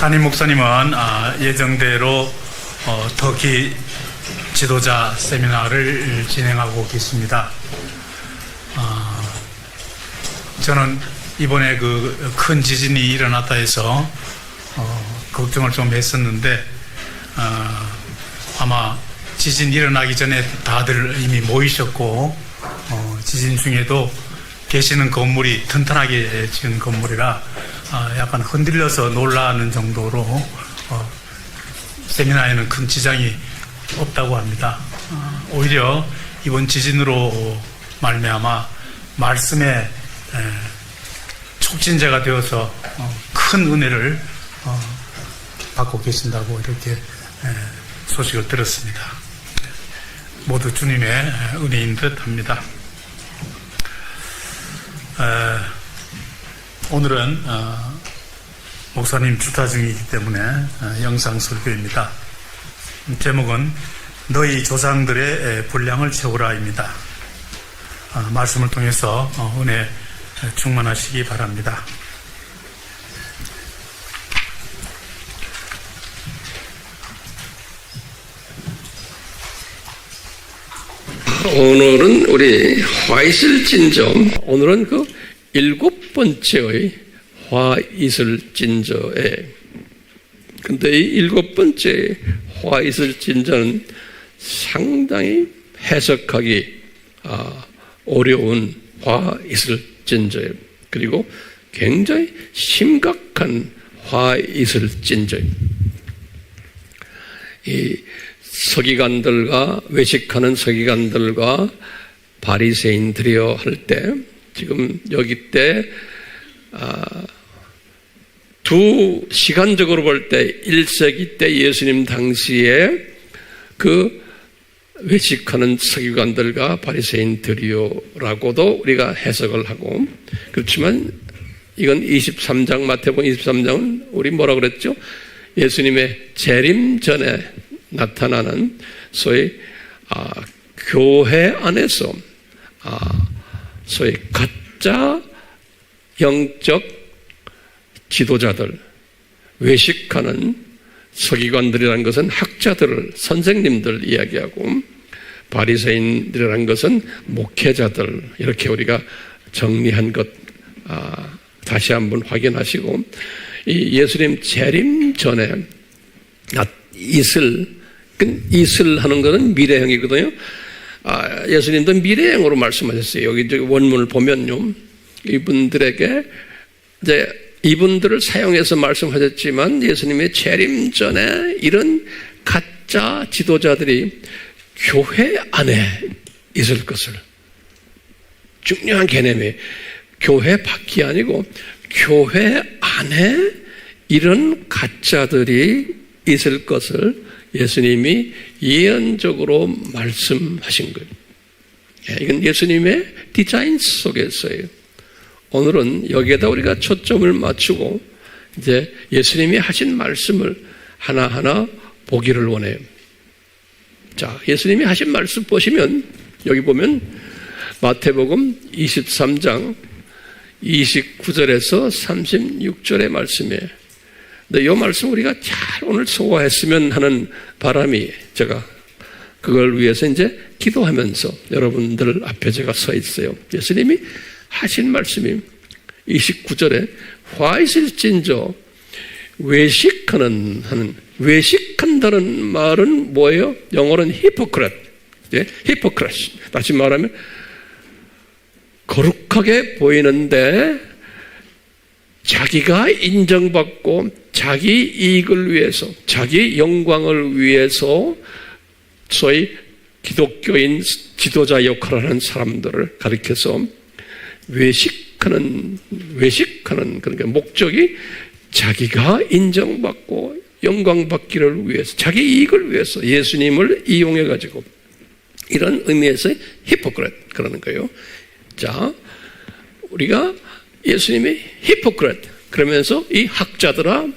담임 목사님은 예정대로 터키 지도자 세미나를 진행하고 계십니다. 저는 이번에 그 큰 지진이 일어났다 해서 걱정을 좀 했었는데 아마 지진 일어나기 전에 다들 이미 모이셨고 지진 중에도 계시는 건물이 튼튼하게 지은 건물이라 약간 흔들려서 놀라는 정도로 세미나에는 큰 지장이 없다고 합니다. 오히려 이번 지진으로 말미암아 말씀의 촉진제가 되어서 큰 은혜를 받고 계신다고 이렇게 소식을 들었습니다. 모두 주님의 은혜인 듯 합니다. 오늘은 목사님 주타 중이기 때문에 영상 설교입니다. 제목은 너희 조상들의 분량을 채우라입니다. 말씀을 통해서 은혜 충만하시기 바랍니다. 오늘은 우리 화이슬진저, 오늘은 그 7번째의 화이슬진저에, 근데 이 7번째 화이슬진저는 상당히 해석하기 어려운 화이슬진저예요. 그리고 굉장히 심각한 화이슬진저예요. 이 서기관들과 외식하는 서기관들과 바리새인들이여 할 때, 지금 여기 때 두 시간적으로 볼 때 1세기 때 예수님 당시에 그 외식하는 서기관들과 바리새인들이요라고도 우리가 해석을 하고, 그렇지만 이건 23장, 마태복음 23장은 우리 뭐라고 그랬죠? 예수님의 재림 전에 나타나는 소위 교회 안에서 소위 가짜 영적 지도자들, 외식하는 서기관들이라는 것은 학자들을, 선생님들 이야기하고, 바리새인들이라는 것은 목회자들, 이렇게 우리가 정리한 것 다시 한번 확인하시고, 이 예수님 재림 전에 이슬 하는 것은 미래형이거든요. 예수님도 미래형으로 말씀하셨어요. 여기 원문을 보면요, 이분들에게 이제 이분들을 사용해서 말씀하셨지만 예수님의 재림 전에 이런 가짜 지도자들이 교회 안에 있을 것을, 중요한 개념이 교회 밖이 아니고 교회 안에 이런 가짜들이 있을 것을 예수님이 예언적으로 말씀하신 거예요. 이건 예수님의 디자인 속에서예요. 오늘은 여기에다 우리가 초점을 맞추고 이제 예수님이 하신 말씀을 하나하나 보기를 원해요. 자, 예수님이 하신 말씀 보시면, 여기 보면 마태복음 23장 29절에서 36절의 말씀이에요. 근데 이 말씀 우리가 잘 오늘 소화했으면 하는 바람이, 제가 그걸 위해서 이제 기도하면서 여러분들 앞에 제가 서 있어요. 예수님이 하신 말씀이 29절에 화이슬진저, 외식한다는 말은 뭐예요? 영어로는 히포크레트. 히포크레시. 다시 말하면 거룩하게 보이는데 자기가 인정받고 자기 이익을 위해서, 자기 영광을 위해서 소위 기독교인 지도자 역할을 하는 사람들을 가리켜서 외식하는, 그러니까 목적이 자기가 인정받고 영광받기를 위해서, 자기 이익을 위해서 예수님을 이용해가지고, 이런 의미에서 히포크레트 그러는 거예요. 자, 우리가 예수님이 히포크레트 그러면서 이 학자들아,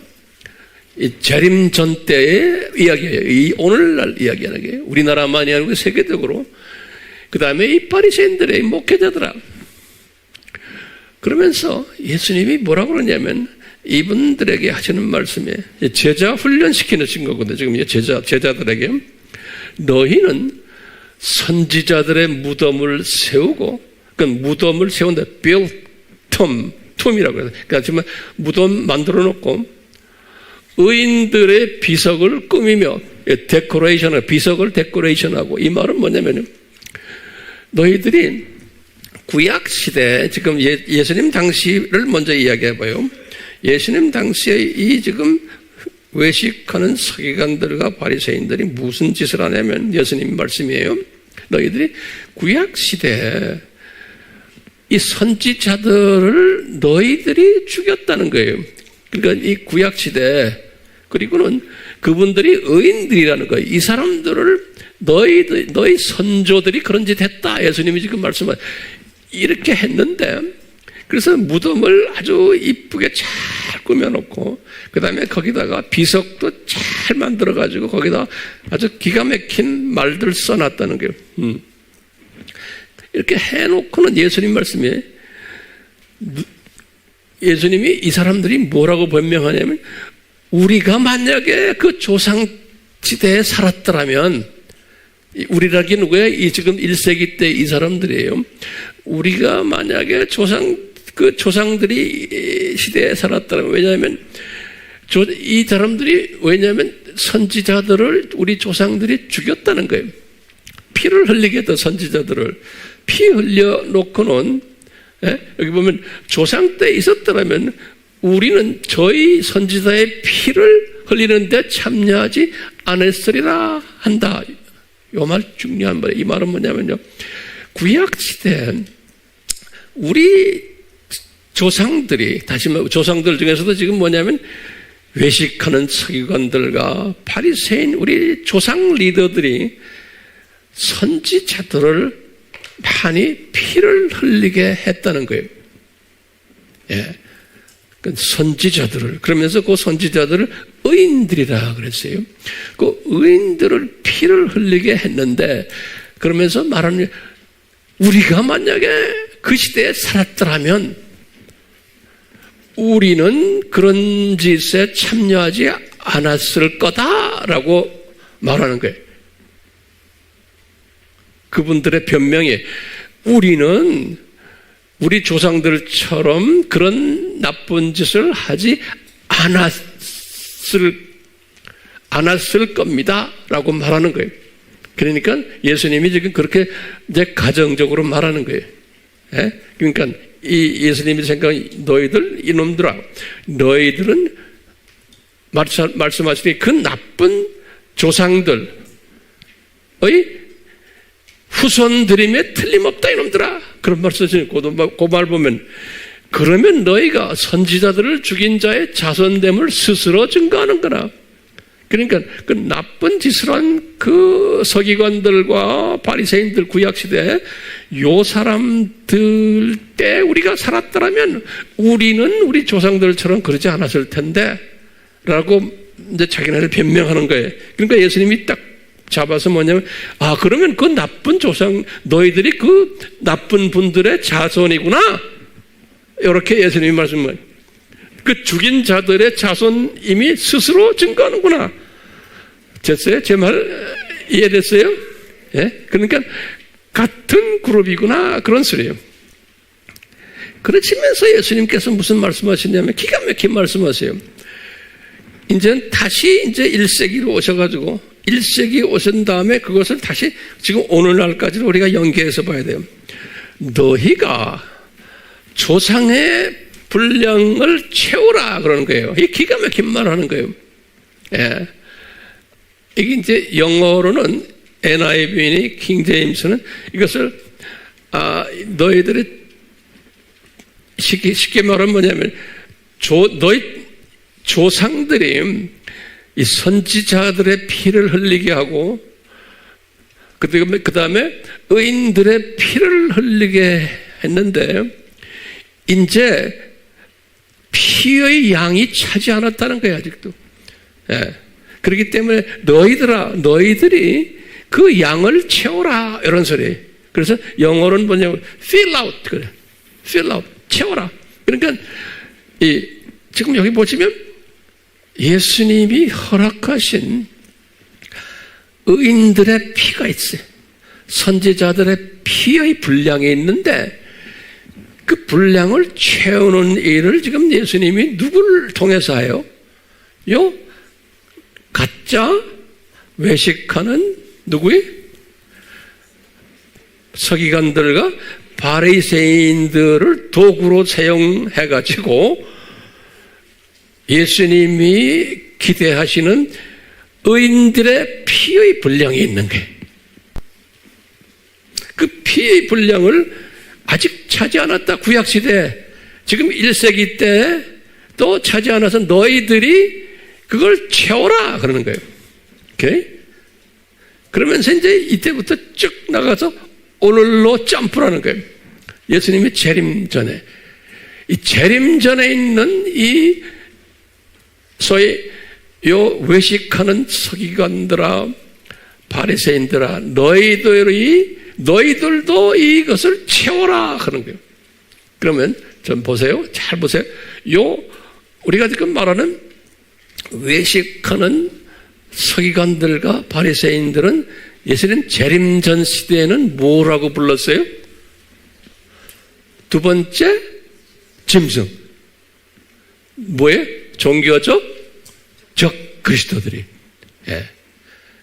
이 재림 전 때의 이야기예요. 이 오늘날 이야기하는 게 우리나라만이 아니고 세계적으로. 그 다음에 이 바리새인들의 목회자들아, 그러면서 예수님이 뭐라고 그러냐면 이분들에게 하시는 말씀에 제자 훈련시키는 거거든요. 지금 제자들에게 너희는 선지자들의 무덤을 세우고, 그러니까 무덤을 세운다. build tom이라고 해요. 그러니까 지금 무덤 만들어 놓고 의인들의 비석을 꾸미며 비석을 데코레이션하고, 이 말은 뭐냐면 너희들이 구약 시대, 지금 예수님 당시를 먼저 이야기해봐요. 예수님 당시에 이 지금 외식하는 서기관들과 바리새인들이 무슨 짓을 하냐면, 예수님 말씀이에요. 너희들이 구약 시대에 이 선지자들을 너희들이 죽였다는 거예요. 그러니까 이 구약 시대, 그리고는 그분들이 의인들이라는 거예요. 이 사람들을 너희 선조들이 그런 짓 했다. 예수님이 지금 말씀을 이렇게 했는데, 그래서 무덤을 아주 이쁘게 잘 꾸며놓고, 그 다음에 거기다가 비석도 잘 만들어가지고 거기다 아주 기가 막힌 말들 써놨다는 거예요. 이렇게 해놓고는 예수님 말씀에, 예수님이 이 사람들이 뭐라고 변명하냐면, 우리가 만약에 그 조상지대에 살았더라면, 우리라기 누구야? 이 지금 1세기 때 이 사람들이에요. 우리가 만약에 조상들이 시대에 살았다면, 왜냐하면 이 사람들이, 왜냐하면 선지자들을 우리 조상들이 죽였다는 거예요. 피를 흘리게 했던 선지자들을 피 흘려놓고는, 여기 보면 조상 때 있었더라면 우리는 저희 선지자의 피를 흘리는데 참여하지 않았으리라 한다. 이 말 중요한 말이에요. 이 말은 뭐냐면요, 구약 시대 우리 조상들이, 다시 말해 조상들 중에서도 지금 뭐냐면 외식하는 서기관들과 바리새인, 우리 조상 리더들이 선지자들을 많이 피를 흘리게 했다는 거예요. 예. 선지자들을, 그러면서 그 선지자들을 의인들이라 그랬어요. 그 의인들을 피를 흘리게 했는데, 그러면서 말하는, 우리가 만약에 그 시대에 살았더라면 우리는 그런 짓에 참여하지 않았을 거다라고 말하는 거예요. 그분들의 변명이, 우리는 우리 조상들처럼 그런 나쁜 짓을 하지 않았을 겁니다 라고 말하는 거예요. 그러니까 예수님이 지금 그렇게 이제 가정적으로 말하는 거예요. 예? 그러니까 이 예수님이 생각한 너희들, 이놈들아, 너희들은 말씀하시니 그 나쁜 조상들의 후손들임에 틀림없다, 이놈들아. 그런 말씀을 그 말 보면, 그러면 너희가 선지자들을 죽인 자의 자손됨을 스스로 증거하는 거라. 그러니까 그 나쁜 짓을 한 그 서기관들과 바리새인들 구약시대에 요 사람들 때 우리가 살았더라면 우리는 우리 조상들처럼 그러지 않았을 텐데 라고 이제 자기네를 변명하는 거예요. 그러니까 예수님이 딱 잡아서 뭐냐면, 아, 그러면 그 나쁜 조상, 너희들이 그 나쁜 분들의 자손이구나. 이렇게 예수님이 말씀을, 그 죽인 자들의 자손 이미 스스로 증거하는구나. 됐어요? 제 말 이해됐어요? 예? 그러니까 같은 그룹이구나. 그런 소리예요. 그러시면서 예수님께서 무슨 말씀하시냐면 기가 막힌 말씀하세요. 이제 다시 이제 1세기로 오셔가지고 1세기 오신 다음에 그것을 다시 지금 오늘날까지도 우리가 연계해서 봐야 돼요. 너희가 조상의 분량을 채우라 그러는 거예요. 이 기가 막힌 말 하는 거예요. 예. 이게 이제 영어로는 NIV니 킹제임스는 이것을 너희들이 쉽게 말하면 뭐냐면 너희 조상들이 이 선지자들의 피를 흘리게 하고 그 다음에 의인들의 피를 흘리게 했는데 이제 피의 양이 차지 않았다는 거예요. 아직도. 예. 그렇기 때문에 너희들이 그 양을 채워라 이런 소리예요. 그래서 영어로는 뭐냐면 fill out 그래. fill out 채워라. 그러니까 이 지금 여기 보시면 예수님이 허락하신 의인들의 피가 있어요. 선지자들의 피의 분량이 있는데 그 분량을 채우는 일을 지금 예수님이 누구를 통해서 해요? 가짜 외식하는 누구의? 서기관들과 바리새인들을 도구로 사용해가지고 예수님이 기대하시는 의인들의 피의 분량이 있는 거예요. 그 피의 분량을 아직 차지 않았다. 구약시대 지금 1세기 때 또 차지 않아서 너희들이 그걸 채워라 그러는 거예요. 오케이? 그러면서 이제 이때부터 쭉 나가서 오늘로 점프라는 거예요. 예수님의 재림 전에. 이 재림 전에 있는 이 소위 요 외식하는 서기관들아 바리새인들아 너희들도 이것을 채워라 그런 거예요. 그러면 좀 보세요. 잘 보세요. 우리가 지금 말하는 외식하는 서기관들과 바리새인들은 예수님 재림 전 시대에는 뭐라고 불렀어요? 두 번째 짐승. 뭐예요? 종교적 적 그리스도들이. 예.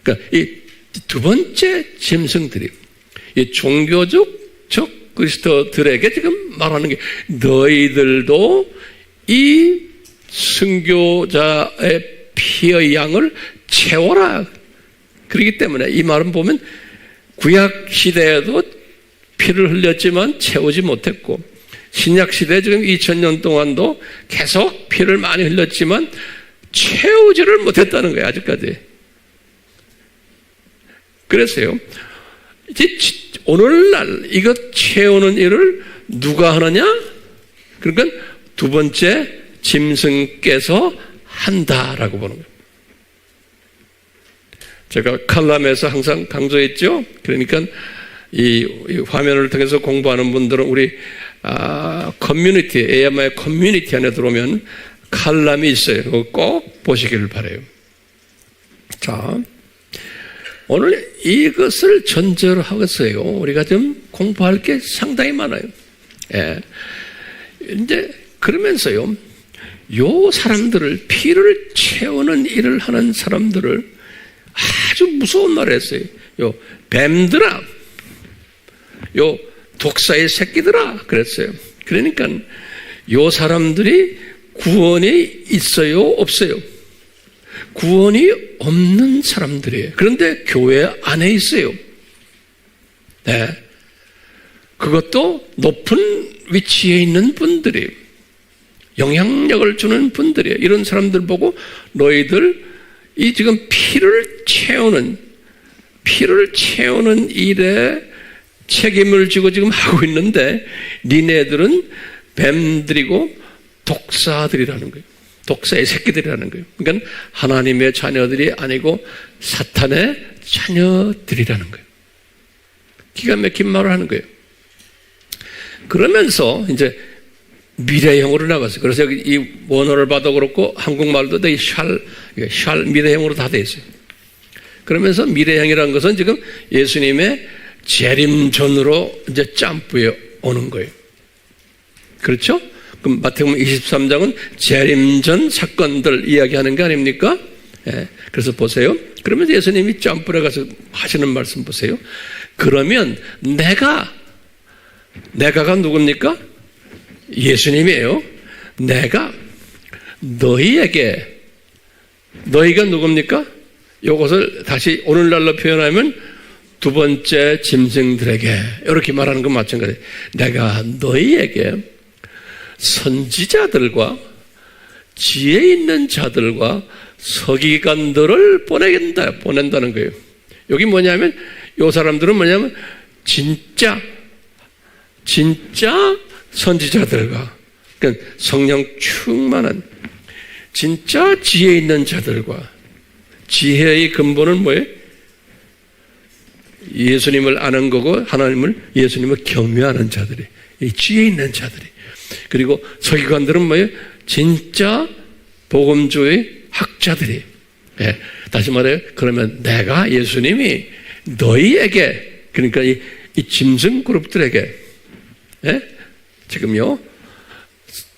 그러니까 이 두 번째 짐승들이 이 종교적 적 그리스도들에게 지금 말하는 게 너희들도 이 순교자의 피의 양을 채워라. 그렇기 때문에 이 말은 보면 구약 시대에도 피를 흘렸지만 채우지 못했고 신약 시대 지금 2000년 동안도 계속 피를 많이 흘렸지만 채우지를 못했다는 거예요. 아직까지. 그래서요. 이제 오늘날 이것 채우는 일을 누가 하느냐? 그러니까 두 번째 짐승께서 한다라고 보는 거예요. 제가 칼럼에서 항상 강조했죠. 그러니까 이 화면을 통해서 공부하는 분들은 우리 커뮤니티, AMI 커뮤니티 안에 들어오면 칼럼이 있어요. 그거 꼭 보시기를 바라요. 자, 오늘 이것을 전제로 하겠어요. 우리가 좀 공부할 게 상당히 많아요. 예. 이제 그러면서요, 요 사람들을 피를 채우는 일을 하는 사람들을 아주 무서운 말을 했어요. 요 뱀들아, 요 독사의 새끼들아 그랬어요. 그러니까 요 사람들이 구원이 있어요, 없어요? 구원이 없는 사람들이에요. 그런데 교회 안에 있어요. 네. 그것도 높은 위치에 있는 분들이에요. 영향력을 주는 분들이에요. 이런 사람들 보고 너희들 이 지금 피를 채우는 일에 책임을 지고 지금 하고 있는데 니네들은 뱀들이고 독사들이라는 거예요. 독사의 새끼들이라는 거예요. 그러니까 하나님의 자녀들이 아니고 사탄의 자녀들이라는 거예요. 기가 막힌 말을 하는 거예요. 그러면서 이제 미래형으로 나갔어요. 그래서 여기 이 원어를 봐도 그렇고 한국말도 이 샬 미래형으로 다 돼 있어요. 그러면서 미래형이라는 것은 지금 예수님의 재림 전으로 이제 점프해 오는 거예요. 그렇죠? 그럼 마태복음 23장은 재림 전 사건들 이야기하는 게 아닙니까? 예. 그래서 보세요. 그러면 예수님이 점프를 가서 하시는 말씀 보세요. 그러면 내가가 누굽니까? 예수님이에요. 내가 너희가 누굽니까? 이것을 다시 오늘날로 표현하면 두 번째 짐승들에게 이렇게 말하는 건 마찬가지예요. 내가 너희에게 선지자들과 지혜 있는 자들과 서기관들을 보낸다는 거예요. 여기 뭐냐면 이 사람들은 뭐냐면 진짜 선지자들과 그러니까 성령 충만한 진짜 지혜 있는 자들과 지혜의 근본은 뭐예요? 예수님을 아는 거고 예수님을 경외하는 자들이 이 지혜 있는 자들이 그리고 서기관들은 뭐예요? 진짜 복음주의 학자들이. 예, 다시 말해요. 그러면 내가 예수님이 너희에게, 그러니까 이 짐승 그룹들에게, 예? 지금요,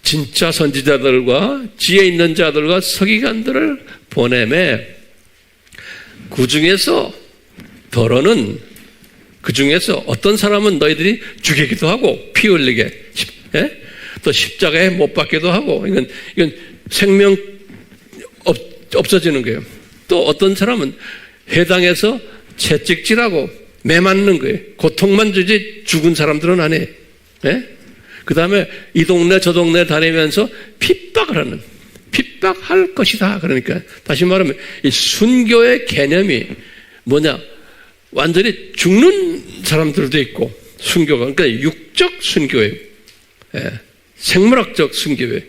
진짜 선지자들과 지혜 있는 자들과 서기관들을 보내매 그 중에서 더러는, 그 중에서 어떤 사람은 너희들이 죽이기도 하고 피 흘리게, 예? 또 십자가에 못 박기도 하고, 이건 생명 없어지는 거예요. 또 어떤 사람은 회당에서 채찍질하고 매 맞는 거예요. 고통만 주지 죽은 사람들은 안 해. 예? 그 다음에 이 동네 저 동네 다니면서 핍박을 하는, 핍박할 것이다. 그러니까 다시 말하면 이 순교의 개념이 뭐냐, 완전히 죽는 사람들도 있고, 순교가 그러니까 육적 순교예요. 예. 생물학적 순교예요.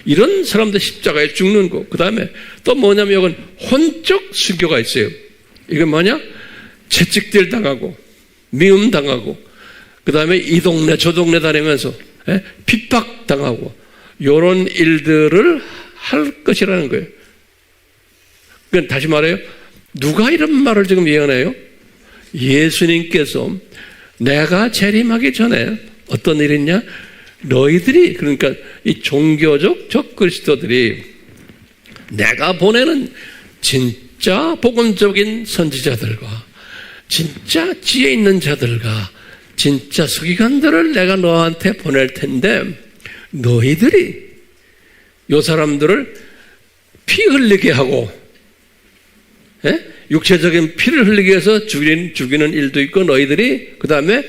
이런 사람들 십자가에 죽는 거. 그 다음에 또 뭐냐면 이건 혼적 순교가 있어요. 이건 뭐냐, 채찍질 당하고 미움 당하고, 그 다음에 이 동네 저 동네 다니면서 핍박 당하고, 이런 일들을 할 것이라는 거예요. 그러니까 다시 말해요. 누가 이런 말을 지금 예언해요? 예수님께서 내가 재림하기 전에 어떤 일이 있냐? 너희들이, 그러니까 이 종교적 적그리스도들이 내가 보내는 진짜 복음적인 선지자들과 진짜 지혜 있는 자들과 진짜 서기관들을 내가 너한테 보낼 텐데, 너희들이 요 사람들을 피 흘리게 하고, 예? 육체적인 피를 흘리게 해서 죽이는 일도 있고, 너희들이 그 다음에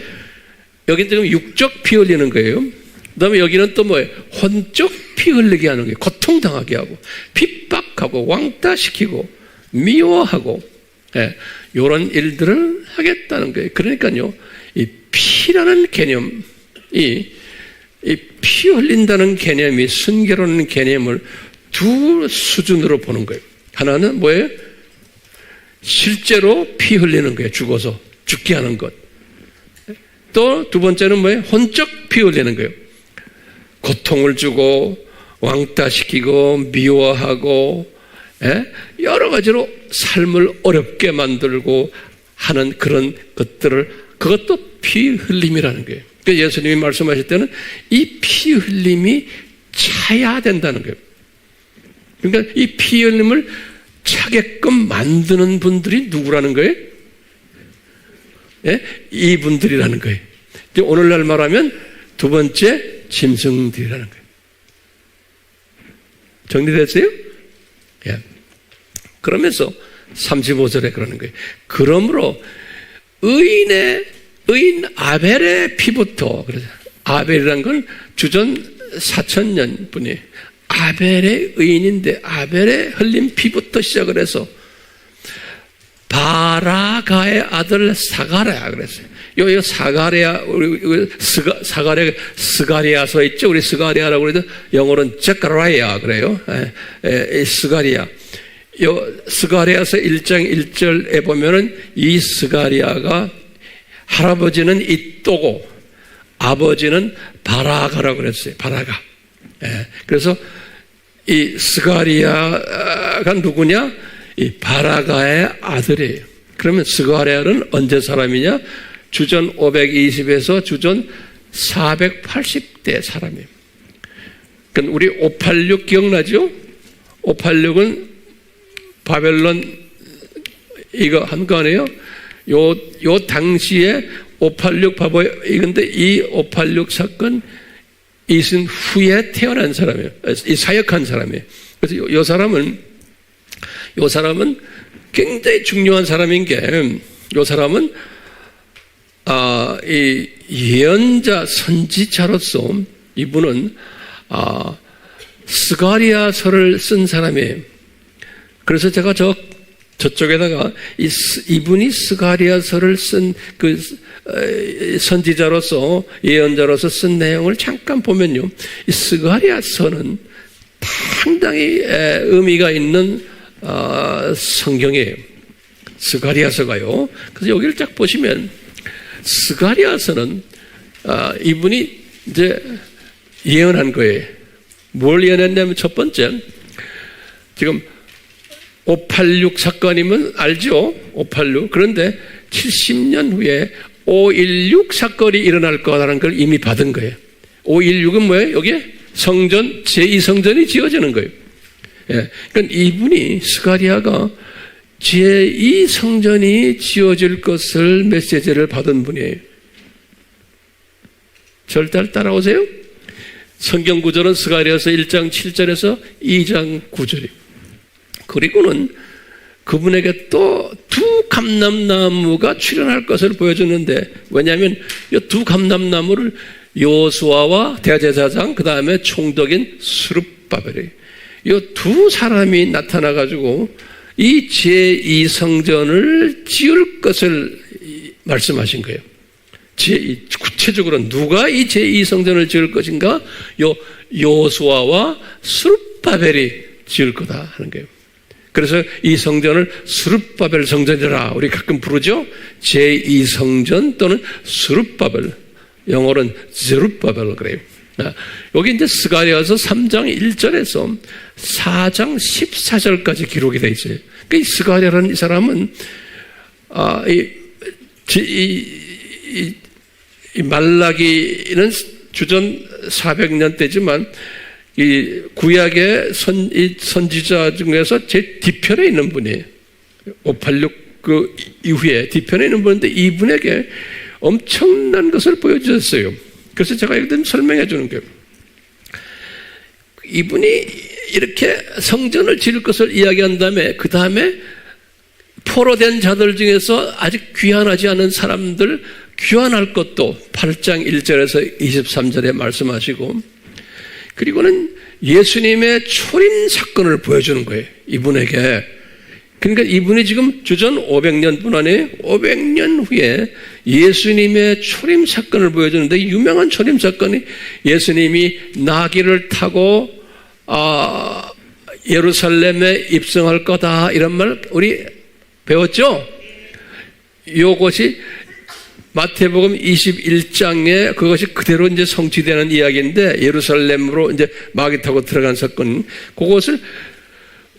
여기 지금 육적 피 흘리는 거예요. 그 다음에 여기는 또 뭐예요? 혼적 피 흘리게 하는 거예요. 고통당하게 하고 핍박하고 왕따시키고 미워하고, 예, 이런 일들을 하겠다는 거예요. 그러니까요, 이 피라는 개념, 이 피 흘린다는 개념이 순교라는 개념을 두 수준으로 보는 거예요. 하나는 뭐예요? 실제로 피 흘리는 거예요. 죽어서 죽게 하는 것. 또 두 번째는 뭐예요? 혼적 피 흘리는 거예요. 고통을 주고 왕따시키고 미워하고, 예? 여러 가지로 삶을 어렵게 만들고 하는 그런 것들을, 그것도 피 흘림이라는 거예요. 그래서 예수님이 말씀하실 때는 이 피 흘림이 차야 된다는 거예요. 그러니까 이 피 흘림을 차게끔 만드는 분들이 누구라는 거예요? 예? 이분들이라는 거예요. 오늘날 말하면 두 번째 짐승들이라는 거예요. 정리됐어요? 예. 그러면서 35절에 그러는 거예요. 그러므로 의인 아벨의 피부터, 그래서 아벨이란 건 주전 4,000년 분이 아벨의 의인인데, 아벨의 흘린 피부터 시작을 해서 바라가의 아들 사가랴 그랬어요. 요 사가랴, 우리 스가랴 써 있죠. 우리 스가랴라고 그래도 영어로는 제카라야 그래요. 스가랴. 요 스가랴서 1장 1절에 보면은 이 스가랴가 할아버지는 이또고 아버지는 바라가라고 그랬어요. 바라가. 그래서 이 스가랴가 누구냐? 이 바라가의 아들이에요. 그러면 스가랴는 언제 사람이냐? 주전 520에서 주전 480대 사람이에요. 그러니까 우리 586 기억나죠? 586은 바벨론 이거 한 거 아니에요? 요 당시에 586 봐봐요. 이건데 이 586 사건 이슨 후에 태어난 사람이에요. 이 사역한 사람이에요. 그래서 요 사람은 굉장히 중요한 사람인 게, 요 사람은 이 예언자 선지자로서 이분은 스가랴서를 쓴 사람이에요. 그래서 제가 저쪽에다가 이분이 스가랴서를 쓴 그 선지자로서 예언자로서 쓴 내용을 잠깐 보면요, 이 스가랴서는 상당히 의미가 있는 성경이에요. 스가랴서가요. 그래서 여기를 쫙 보시면 스가랴서는 이분이 이제 예언한 거예요. 뭘 예언했냐면 첫 번째, 지금 586 사건이면 알죠? 586. 그런데 70년 후에 516 사건이 일어날 거라는 걸 이미 받은 거예요. 516은 뭐예요? 여기 성전, 제2성전이 지어지는 거예요. 예. 그러니까 이분이, 스가랴가 제2성전이 지어질 것을 메시지를 받은 분이에요. 절대 따라오세요. 성경 구절은 스가랴서 1장 7절에서 2장 9절이에요. 그리고는 그분에게 또 두 감람나무가 출현할 것을 보여주는데, 왜냐하면 이 두 감람나무를 여호수아와 대제사장, 그 다음에 총독인 스룹바벨이, 이 두 사람이 나타나가지고 이 제2성전을 지을 것을 말씀하신 거예요. 구체적으로 누가 이 제2성전을 지을 것인가? 여호수아와 스룹바벨이 지을 거다 하는 거예요. 그래서 이 성전을 스룹바벨 성전이라 우리 가끔 부르죠. 제2성전 또는 스룹바벨, 영어로는 제룹바벨 그래요. 여기 이제 스가랴서 3장 1절에서 4장 14절까지 기록이 되어 있어요. 그러니까 이 스가랴라는 이 사람은 이 말라기는 주전 400년 때지만 이 구약의 선지자 중에서 제일 뒤편에 있는 분이에요. 586 그 이후에 뒤편에 있는 분인데 이분에게 엄청난 것을 보여주셨어요. 그래서 제가 이거 좀 설명해 주는 거예요. 이분이 이렇게 성전을 지을 것을 이야기한 다음에 그 다음에 포로된 자들 중에서 아직 귀환하지 않은 사람들 귀환할 것도 8장 1절에서 23절에 말씀하시고, 그리고는 예수님의 초림 사건을 보여주는 거예요. 이분에게. 그러니까 이분이 지금 주전 500년 뿐 아니에요. 500년 후에 예수님의 초림 사건을 보여주는데, 유명한 초림 사건이 예수님이 나귀를 타고 예루살렘에 입성할 거다 이런 말 우리 배웠죠? 이것이 마태복음 21장에 그것이 그대로 이제 성취되는 이야기인데, 예루살렘으로 이제 마귀 타고 들어간 사건, 그것을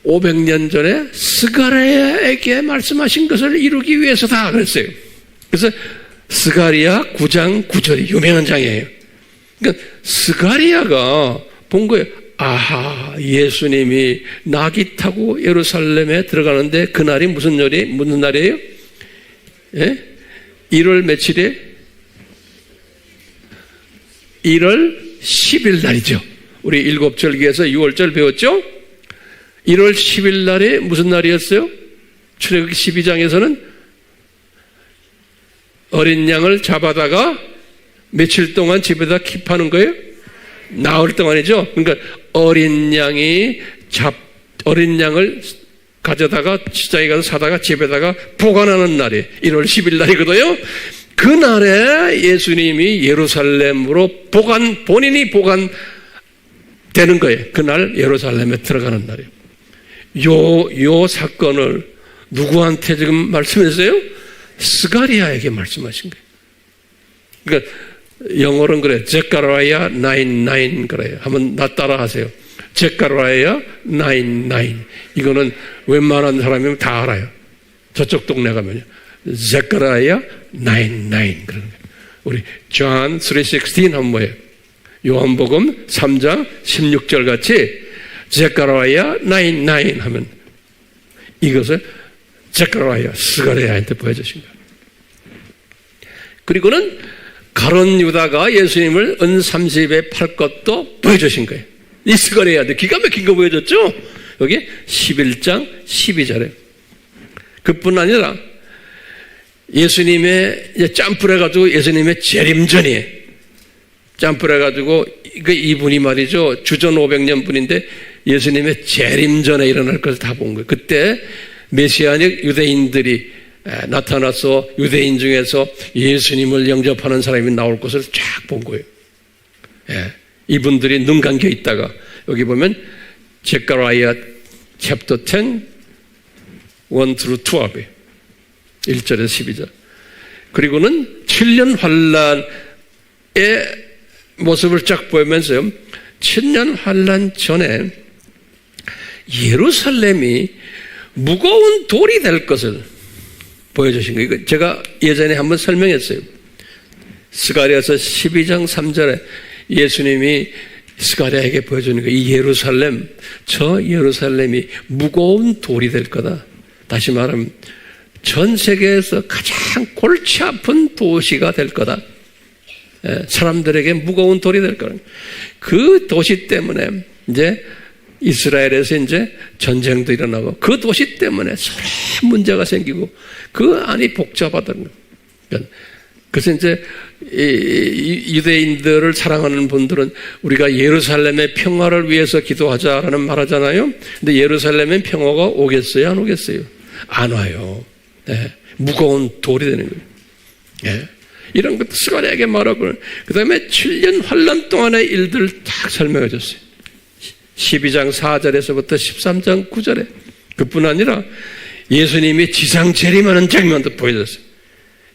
500년 전에 스가랴에게 말씀하신 것을 이루기 위해서다 그랬어요. 그래서 스가랴 9장 9절이 유명한 장이에요. 그러니까 스가랴가 본 거예요. 아하, 예수님이 나귀 타고 예루살렘에 들어가는데 그날이 무슨 날이에요? 예? 1월 며칠에? 1월 10일 날이죠. 우리 7절기에서 6월절 배웠죠? 1월 10일 날이 무슨 날이었어요? 출애굽기 12장에서는 어린 양을 잡아다가 며칠 동안 집에다 킵하는 거예요? 나흘 동안이죠. 그러니까 어린 양을 가져다가 시장에 가서 사다가 집에다가 보관하는 날이 1월 10일 날이거든요. 그 날에 예수님이 예루살렘으로 본인이 보관되는 거예요. 그날 예루살렘에 들어가는 날이에요. 요 사건을 누구한테 지금 말씀했어요? 스가랴에게 말씀하신 거예요. 그러니까 영어로는 그래. 제카라야 9:9 그래요. 한번 나 따라 하세요. 제카라야 9:9. 이거는 웬만한 사람이면 다 알아요. 저쪽 동네 가면요. 제카라야 9:9 그런 거예요. 우리 John 3:16 하면 뭐예요? 요한복음 3장 16절 같이 제카라야 9:9 하면 이것을 제카라야 스가랴한테 보여주신 거예요. 그리고는 가룟 유다가 예수님을 은 30에 팔 것도 보여주신 거예요. 이 스가랴한테 기가 막힌 거 보여줬죠? 여기 11장 12절에. 그뿐 아니라 예수님의 점프를 해가지고 예수님의 재림전이에요. 점프를 해가지고 이분이 말이죠. 주전 500년 분인데 예수님의 재림전에 일어날 것을 다 본 거예요. 그때 메시아닉 유대인들이 나타나서 유대인 중에서 예수님을 영접하는 사람이 나올 것을 쫙 본 거예요. 예, 이분들이 눈 감겨 있다가 여기 보면 제카라야 챕터 10 1-12 1절에서 12절. 그리고는 7년 환란의 모습을 쫙 보면서요. 천년 환란 전에 예루살렘이 무거운 돌이 될 것을 보여주신 거예요. 이거 제가 예전에 한번 설명했어요. 스가랴서 12장 3절에 예수님이 스가랴에게 보여주는 거예요. 이 예루살렘, 저 예루살렘이 무거운 돌이 될 거다. 다시 말하면 전 세계에서 가장 골치 아픈 도시가 될 거다. 사람들에게 무거운 돌이 될 거다. 그 도시 때문에 이제 이스라엘에서 이제 전쟁도 일어나고 그 도시 때문에 서로 문제가 생기고 그 안이 복잡하다는 거예요. 그래서 이제 유대인들을 사랑하는 분들은 우리가 예루살렘의 평화를 위해서 기도하자라는 말 하잖아요. 근데 예루살렘의 평화가 오겠어요? 안 오겠어요? 안 와요. 네. 무거운 돌이 되는 거예요. 네. 이런 것도 스가랴에게 말하고 그 다음에 7년 환란 동안의 일들을 딱 설명해 줬어요. 12장 4절에서부터 13장 9절에 그뿐 아니라 예수님이 지상 재림하는 장면도 보여줬어요.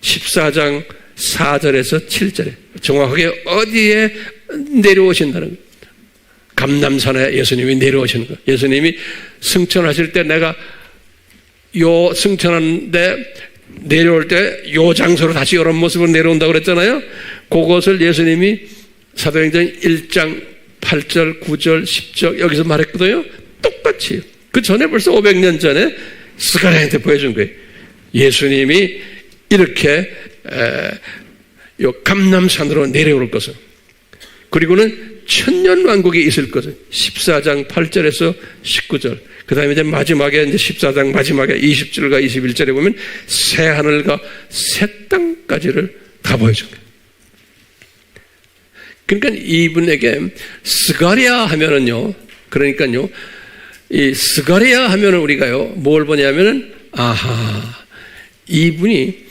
14장 4절에서 7절에 정확하게 어디에 내려오신다는 거예요. 감람산에 예수님이 내려오시는 거예요. 예수님이 승천하실 때 내가 요 승천하는데 내려올 때 요 장소로 다시 이런 모습으로 내려온다고 그랬잖아요. 그것을 예수님이 사도행전 1장 8절, 9절, 10절 여기서 말했거든요. 똑같이 그 전에 벌써 500년 전에 스가랴한테 보여준 거예요. 예수님이 이렇게 요 감람산으로 내려올 것을, 그리고는 천년왕국이 있을 것을 14장 8절에서 19절, 그 다음에 이제 마지막에 이제 14장 마지막에 20절과 21절에 보면 새 하늘과 새 땅까지를 다 보여준 거예요. 그러니까 이분에게 스가랴 하면은요, 그러니까요, 이 스가랴 하면은 우리가요, 뭘 보냐면은, 아하, 이분이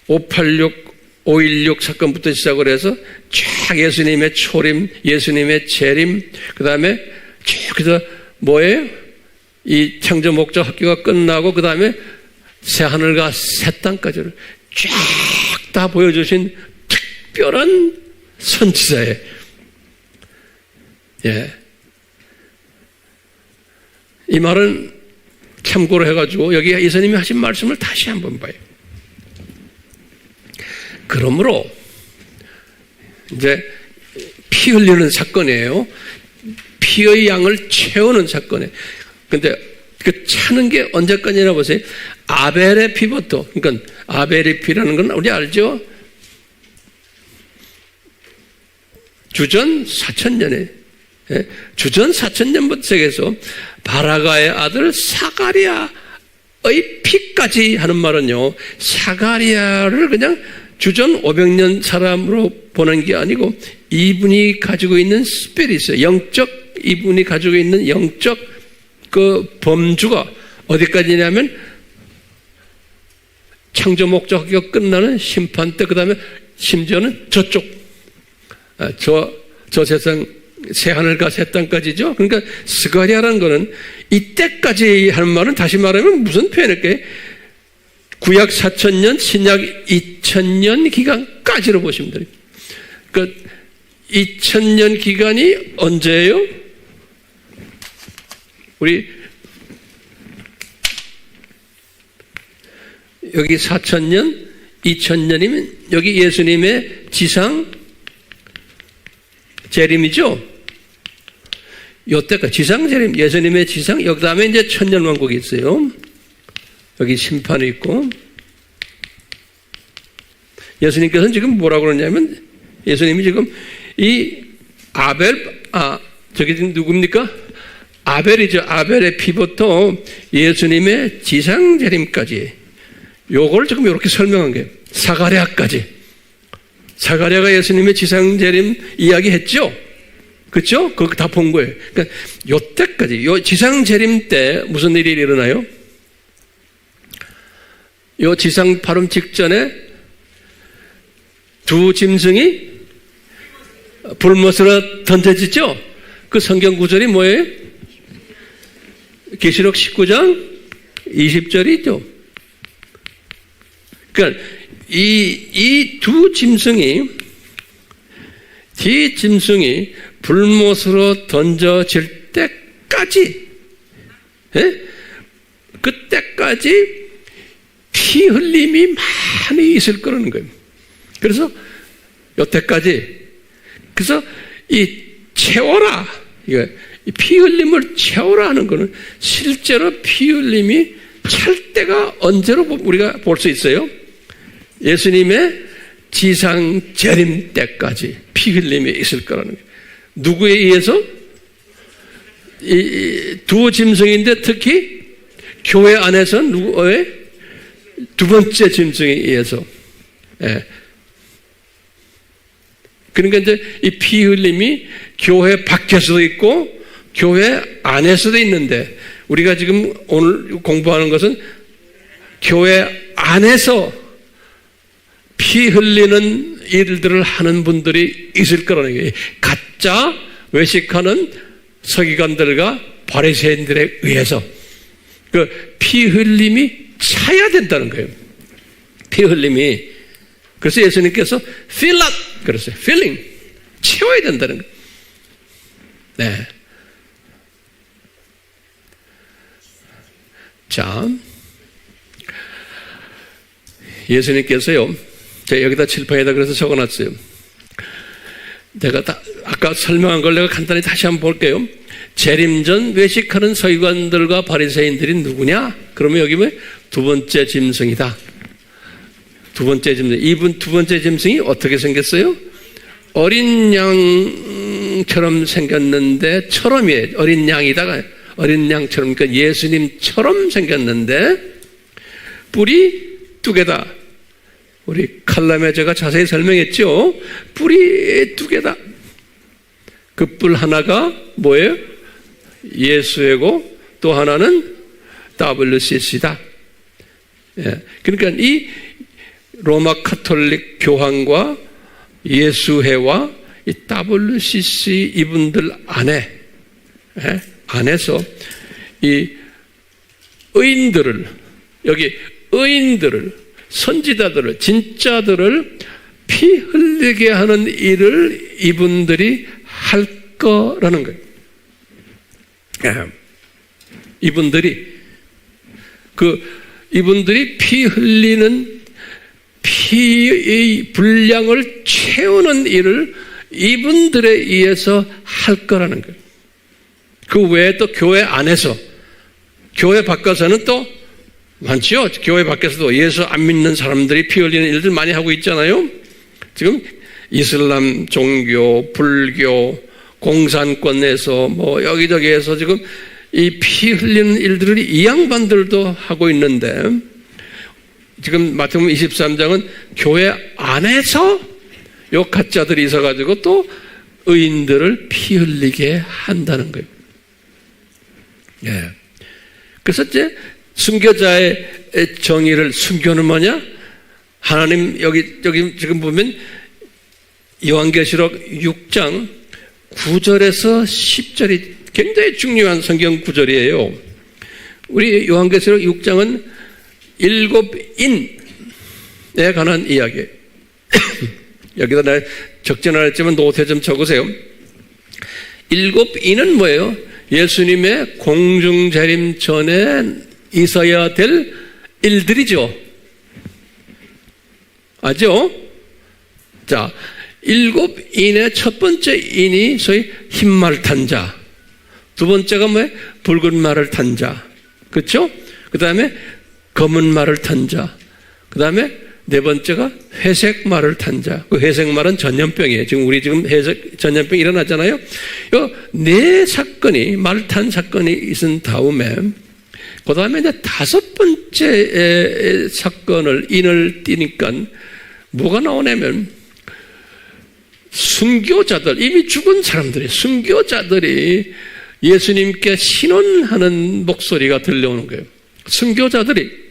586 사건부터 시작을 해서 쫙 예수님의 초림, 예수님의 재림, 그 다음에 쭉 해서 뭐예요? 이 창조 목적 학교가 끝나고 그 다음에 새 하늘과 새 땅까지를 쫙 다 보여주신 특별한 선지자예요. 예. 이 말은 참고로 해가지고 여기 예수님이 하신 말씀을 다시 한번 봐요. 그러므로 이제 피 흘리는 사건이에요. 피의 양을 채우는 사건이에요. 근데 그 차는 게 언제까지나 보세요. 아벨의 피부터, 그러니까 아벨의 피라는 건 우리 알죠? 주전 4,000년에, 주전 4,000년부터 시작해서 바라가의 아들 사가랴의 피까지 하는 말은요, 사가랴를 그냥 주전 500년 사람으로 보는 게 아니고 이분이 가지고 있는 스피릿이 있어요. 영적, 이분이 가지고 있는 영적 그 범주가 어디까지냐면 창조 목적이 끝나는 심판 때, 그 다음에 심지어는 저쪽, 저 세상 새 하늘과 새 땅까지죠. 그러니까 스가랴라는 거는 이때까지 하는 말은 다시 말하면 무슨 표현일까요? 구약 4,000년, 신약 2,000년 기간까지로 보시면 돼요. 그러니까 2,000년 기간이 언제예요? 우리 여기 4,000년, 2,000년이면 여기 예수님의 지상 재림이죠. 요때까지 지상 재림, 예수님의 지상, 여기 다음에 이제 천년왕국이 있어요. 여기 심판이 있고, 예수님께서는 지금 뭐라고 그러냐면, 예수님이 지금 이 아벨, 저기 지금 누굽니까? 아벨이죠. 아벨의 피부터 예수님의 지상 재림까지, 요걸 지금 이렇게 설명한 거예요. 사가랴까지. 사가랴가 예수님의 지상 재림 이야기 했죠? 그렇죠? 그거 다 본 거예요. 그러니까 요때까지, 요 지상 재림 때 무슨 일이 일어나요? 요 지상 발음 직전에 두 짐승이 불못으로 던져지죠? 그 성경 구절이 뭐예요? 계시록 19장 20절이죠. 그러니까 이 두 짐승이 불못으로 던져질 때까지, 그때까지 피 흘림이 많이 있을 거라는 거예요. 그래서 여태까지, 그래서 이 채워라, 이 피 흘림을 채워라 하는 거는 실제로 피 흘림이 찰 때가 언제로 우리가 볼 수 있어요? 예수님의 지상 재림 때까지 피 흘림이 있을 거라는 거예요. 누구에 의해서? 이 두 짐승인데 특히 교회 안에서 누구의? 두 번째 짐승에 의해서. 예. 그러니까 이제 이 피 흘림이 교회 밖에서도 있고 교회 안에서도 있는데, 우리가 지금 오늘 공부하는 것은 교회 안에서 피 흘리는 일들을 하는 분들이 있을 거라는 거예요. 가짜 외식하는 서기관들과 바리새인들에 의해서 그 피 흘림이 차야 된다는 거예요. 피 흘림이. 그래서 예수님께서 fill up 그랬어요. filling, 채워야 된다는 거예요. 네. 자, 예수님께서요, 제가 여기다 칠판에다 그래서 적어놨어요. 내가 아까 설명한 걸 내가 간단히 다시 한번 볼게요. 재림 전 외식하는 서기관들과 바리새인들이 누구냐? 그러면 여기 뭐 두 번째 짐승이다. 두 번째 짐승. 이분 두 번째 짐승이 어떻게 생겼어요? 어린 양처럼 생겼는데, 처럼이에요. 어린 양이다가 어린 양처럼, 그러니까 예수님처럼 생겼는데 뿔이 두 개다. 우리 칼럼에 제가 자세히 설명했죠. 뿔이 두 개다. 그 뿔 하나가 뭐예요? 예수이고 또 하나는 WCC다. 예. 그러니까 이 로마 카톨릭 교황과 예수회와 이 WCC 이분들 안에, 예? 안에서 이 의인들을, 여기 의인들을, 선지자들을, 진짜들을 피 흘리게 하는 일을 이분들이 할 거라는 거예요. 이분들이 피 흘리는 피의 분량을 채우는 일을 이분들에 의해서 할 거라는 거예요. 그 외에 또 교회 안에서, 교회 밖에서는 또 많지요. 교회 밖에서도 예수 안 믿는 사람들이 피 흘리는 일들 많이 하고 있잖아요. 지금 이슬람 종교, 불교, 공산권에서 뭐 여기저기에서 지금 이 피 흘리는 일들을 이 양반들도 하고 있는데, 지금 마태복음 23장은 교회 안에서 요 가짜들이 있어가지고 또 의인들을 피 흘리게 한다는 거예요. 예. 그래서 이제 순교자의 정의를, 순교는 뭐냐? 하나님, 여기 지금 보면 요한계시록 6장 9절에서 10절이 굉장히 중요한 성경 구절이에요. 우리 요한계시록 6장은 7인에 관한 이야기예요. 여기다 내가 적진 않았지만 노트에 좀 적으세요. 7인은 뭐예요? 예수님의 공중재림 전에 있어야 될 일들이죠. 아죠? 자, 7인의 첫 번째 인이 소위 흰말 탄 자, 두 번째가 뭐예요? 붉은 말을 탄 자, 그렇죠? 그 다음에 검은 말을 탄 자, 그 다음에 네 번째가 회색 말을 탄 자. 그 회색 말은 전염병이에요. 지금 우리 회색 전염병 일어났잖아요. 요 네 사건이, 말 탄 사건이 있은 다음에, 그 다음에 이제 다섯 번째 사건을, 인을 띄니까 뭐가 나오냐면, 순교자들, 이미 죽은 사람들이, 순교자들이 예수님께 신원하는 목소리가 들려오는 거예요. 순교자들이.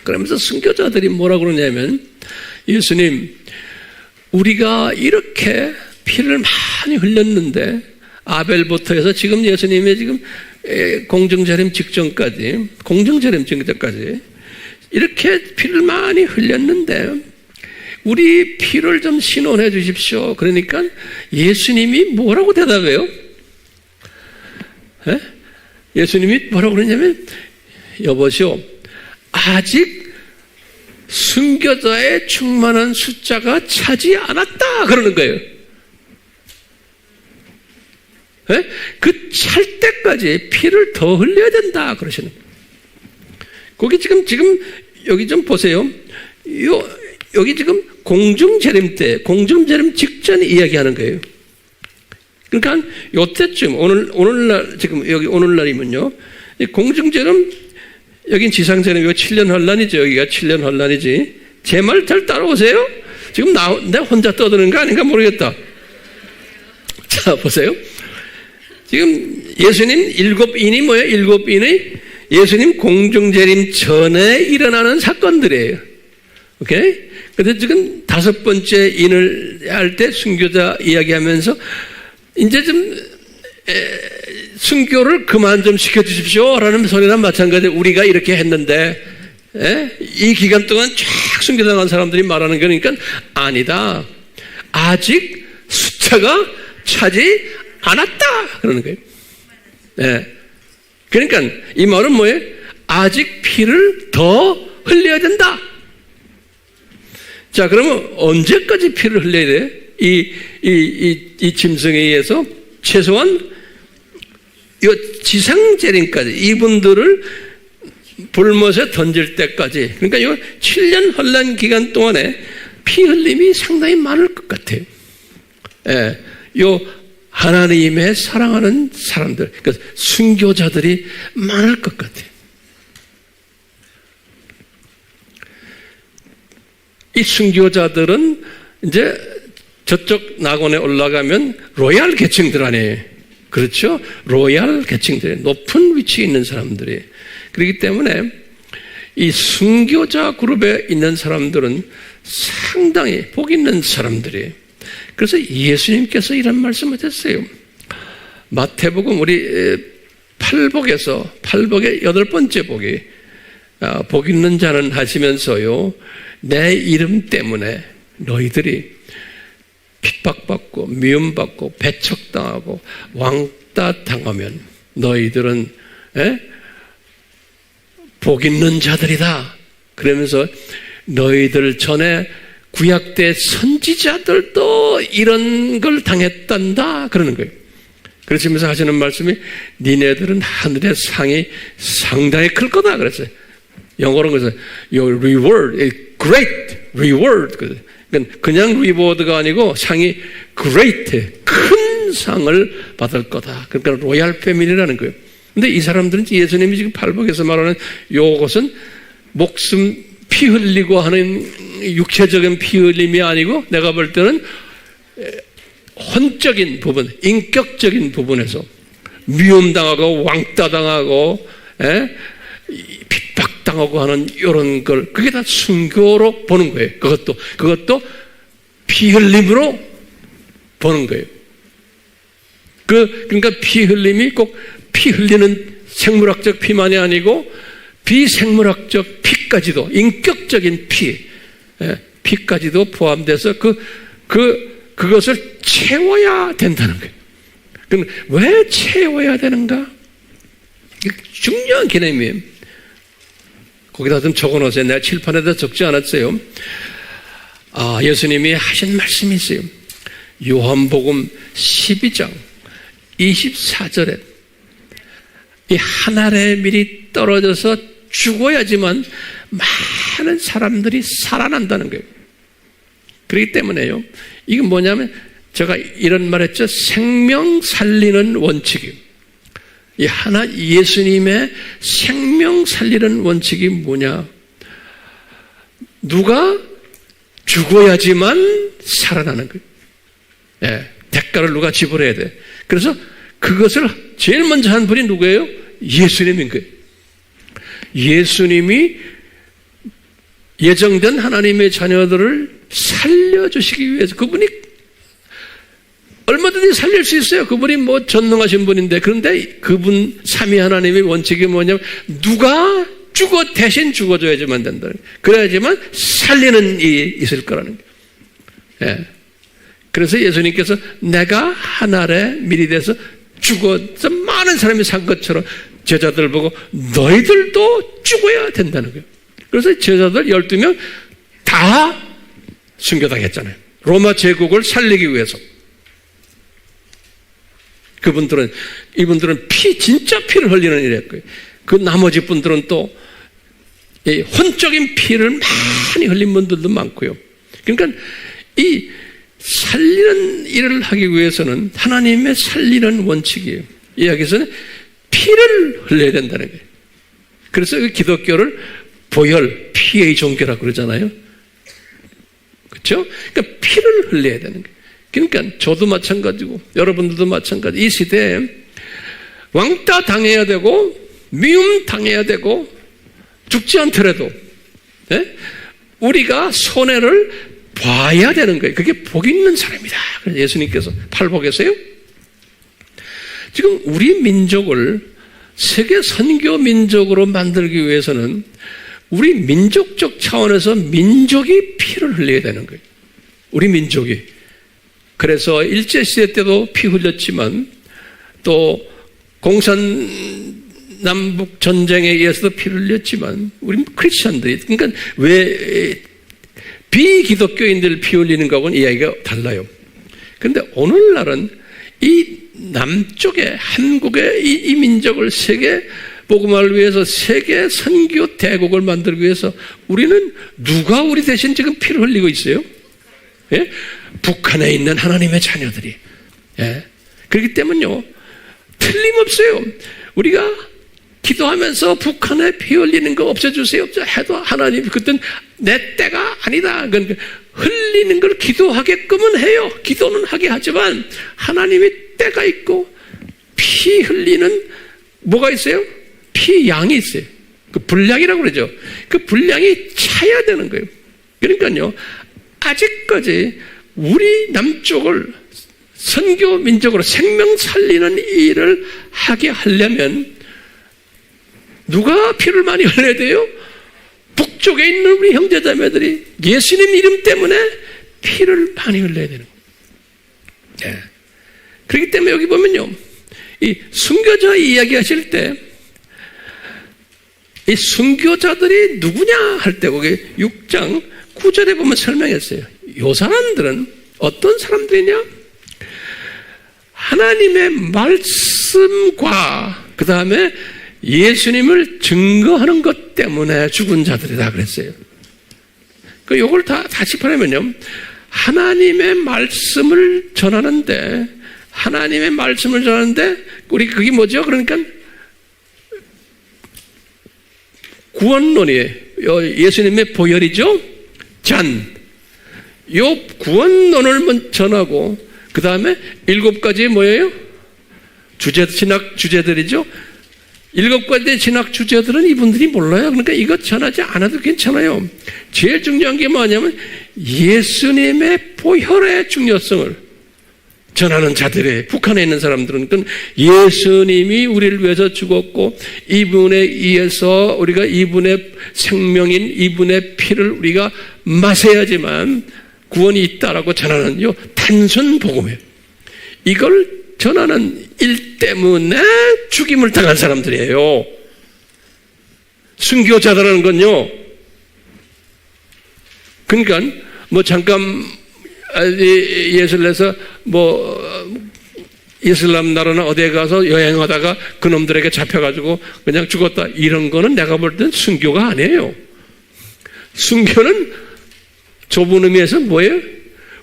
그러면서 순교자들이 뭐라고 그러냐면, 예수님, 우리가 이렇게 피를 많이 흘렸는데, 아벨부터 해서 지금 예수님의 지금 공중재림 직전까지, 이렇게 피를 많이 흘렸는데, 우리 피를 좀 신원해 주십시오. 그러니까 예수님이 뭐라고 대답해요? 예? 예수님이 뭐라고 그러냐면, 여보시오, 아직 순교자의 충만한 숫자가 차지 않았다 그러는 거예요. 예? 그 찰 때까지 피를 더 흘려야 된다 그러시는 거예요. 거기 지금 여기 좀 보세요. 여기 지금 공중재림 때, 공중재림 직전 이야기하는 거예요. 그러니까 요때쯤 오늘날 지금 여기 오늘날이면요, 공중재림, 여긴 지상재림, 여기 7년 환란이죠. 여기가 7년 환란이지. 제 말 잘 따라오세요. 지금 내가 혼자 떠드는 거 아닌가 모르겠다. 자, 보세요. 지금 예수님 7인이 뭐예요? 7인의 예수님 공중재림 전에 일어나는 사건들이에요. 오케이? 근데 지금 5번째 인을 할 때 순교자 이야기하면서 이제 좀 순교를 그만 좀 시켜주십시오 라는 소리랑 마찬가지로 우리가 이렇게 했는데, 이 기간 동안 쫙 순교당한 사람들이 말하는 거니까 아니다. 아직 숫자가 차지 않았다 그러는 거예요. 그러니까 이 말은 뭐예요? 아직 피를 더 흘려야 된다. 자, 그러면 언제까지 피를 흘려야 돼? 이 짐승에 의해서 최소한 이 지상재림까지 이분들을 불못에 던질 때까지, 그러니까 이 7년 환란 기간 동안에 피 흘림이 상당히 많을 것 같아요. 요 하나님의 사랑하는 사람들, 그러니까 순교자들이 많을 것 같아요. 이 순교자들은 이제 저쪽 낙원에 올라가면 로얄 계층들 아니에요. 그렇죠? 로얄 계층들, 높은 위치에 있는 사람들이. 그렇기 때문에 이 순교자 그룹에 있는 사람들은 상당히 복 있는 사람들이에요. 그래서 예수님께서 이런 말씀을 했어요. 마태복음 우리 8복의 8번째 복이 복 있는 자는 하시면서요, 내 이름 때문에 너희들이 핍박받고 미움받고 배척당하고 왕따 당하면 너희들은 복 있는 자들이다. 그러면서 너희들 전에 구약 때 선지자들도 이런 걸 당했단다 그러는 거예요. 그러시면서 하시는 말씀이 니네들은 하늘의 상이 상당히 클 거다 그랬어요. 영어로는 그래서 your reward is great reward. 그냥 리워드가 아니고 상이 great, 큰 상을 받을 거다. 그러니까 로얄 패밀리라는 거예요. 근데 이 사람들은 예수님이 지금 팔복에서 말하는 요것은 목숨 피 흘리고 하는 육체적인 피 흘림이 아니고 내가 볼 때는 혼적인 부분, 인격적인 부분에서 미움당하고 왕따당하고 핍박당하고 하는 이런 걸, 그게 다 순교로 보는 거예요. 그것도 피 흘림으로 보는 거예요. 그러니까 피 흘림이 꼭 피 흘리는 생물학적 피만이 아니고 비생물학적 피까지도, 인격적인 피까지도 포함돼서 그것을 채워야 된다는 거예요. 그럼 왜 채워야 되는가? 중요한 개념이에요. 거기다 좀 적어놓으세요. 내가 칠판에다 적지 않았어요. 예수님이 하신 말씀이 있어요. 요한복음 12장 24절에 이 한 알의 밀이 떨어져서 죽어야지만 많은 사람들이 살아난다는 거예요. 그렇기 때문에요, 이건 뭐냐면 제가 이런 말 했죠. 생명 살리는 원칙이에요. 예수님의 생명 살리는 원칙이 뭐냐? 누가 죽어야지만 살아나는 거예요. 대가를 누가 지불해야 돼. 그래서 그것을 제일 먼저 한 분이 누구예요? 예수님인 거예요. 예수님이 예정된 하나님의 자녀들을 살려주시기 위해서, 그분이 얼마든지 살릴 수 있어요. 그분이 뭐 전능하신 분인데, 그런데 그분 삼위 하나님의 원칙이 뭐냐면 누가 대신 죽어줘야지만 된다. 그래야지만 살리는 일이 있을 거라는 거예요. 예. 그래서 예수님께서 내가 하늘에 미리 돼서 죽어서 많은 사람이 산 것처럼 제자들 보고 너희들도 죽어야 된다는 거예요. 그래서 제자들 12명 다 순교당했잖아요. 로마 제국을 살리기 위해서. 이분들은 진짜 피를 흘리는 일이었고요. 그 나머지 분들은 또 혼적인 피를 많이 흘린 분들도 많고요. 그러니까 이 살리는 일을 하기 위해서는 하나님의 살리는 원칙이에요. 여기서는 피를 흘려야 된다는 거예요. 그래서 그 기독교를 보혈, 피의 종교라고 그러잖아요. 그렇죠? 그러니까 피를 흘려야 되는 거예요. 그러니까 저도 마찬가지고 여러분들도 마찬가지. 이 시대에 왕따 당해야 되고 미움 당해야 되고 죽지 않더라도 우리가 손해를 봐야 되는 거예요. 그게 복 있는 사람이다. 그래서 예수님께서 팔복에서요. 지금 우리 민족을 세계 선교 민족으로 만들기 위해서는 우리 민족적 차원에서 민족이 피를 흘려야 되는 거예요. 우리 민족이. 그래서 일제시대 때도 피 흘렸지만 또 공산남북 전쟁에 의해서도 피를 흘렸지만 우리 크리스천들이 그러니까 왜 비기독교인들 피 흘리는 거하고는 이야기가 달라요. 그런데 오늘날은 이 남쪽의 한국의 이 민족을 세계 복음화를 위해서 세계 선교 대국을 만들기 위해서 우리는 누가 우리 대신 지금 피를 흘리고 있어요? 예? 북한에 있는 하나님의 자녀들이. 예? 그렇기 때문에요. 틀림없어요. 우리가 기도하면서 북한에 피 흘리는 거 없애주세요. 해도 하나님 그땐 내 때가 아니다. 그러니까 흘리는 걸 기도하게끔은 해요. 기도는 하게 하지만 하나님이 때가 있고 피 흘리는 뭐가 있어요? 피 양이 있어요. 그 분량이라고 그러죠. 그 분량이 차야 되는 거예요. 그러니까요. 아직까지 우리 남쪽을 선교 민족으로 생명 살리는 일을 하게 하려면 누가 피를 많이 흘려야 돼요? 북쪽에 있는 우리 형제자매들이 예수님 이름 때문에 피를 많이 흘려야 되는 거예요. 네. 그렇기 때문에 여기 보면요. 이 순교자 이야기하실 때 이 순교자들이 누구냐 할 때 거기 6장 9절에 보면 설명했어요. 요 사람들은 어떤 사람들이냐? 하나님의 말씀과 그 다음에 예수님을 증거하는 것 때문에 죽은 자들이다 그랬어요. 그 요걸 다 짚어내면요. 하나님의 말씀을 전하는데 우리 그게 뭐죠? 그러니까 구원론이에요. 예수님의 보혈이죠. 요 구원론을 전하고 그 다음에 7가지 뭐예요? 진학 주제들이죠. 7가지 진학 주제들은 이분들이 몰라요. 그러니까 이것 전하지 않아도 괜찮아요. 제일 중요한 게 뭐냐면 예수님의 보혈의 중요성을 전하는 자들이 북한에 있는 사람들은 예수님이 우리를 위해서 죽었고 이분에 의해서 우리가 이분의 생명인 이분의 피를 우리가 마셔야지만 구원이 있다라고 전하는 요 단순 복음이에요. 이걸 전하는 일 때문에 죽임을 당한 사람들이에요. 순교자라는 건요. 그러니까 뭐 잠깐 예술에서 이슬람 나라나 어디에 가서 여행하다가 그놈들에게 잡혀가지고 그냥 죽었다 이런 거는 내가 볼 땐 순교가 아니에요. 순교는 좁은 의미에서 뭐예요?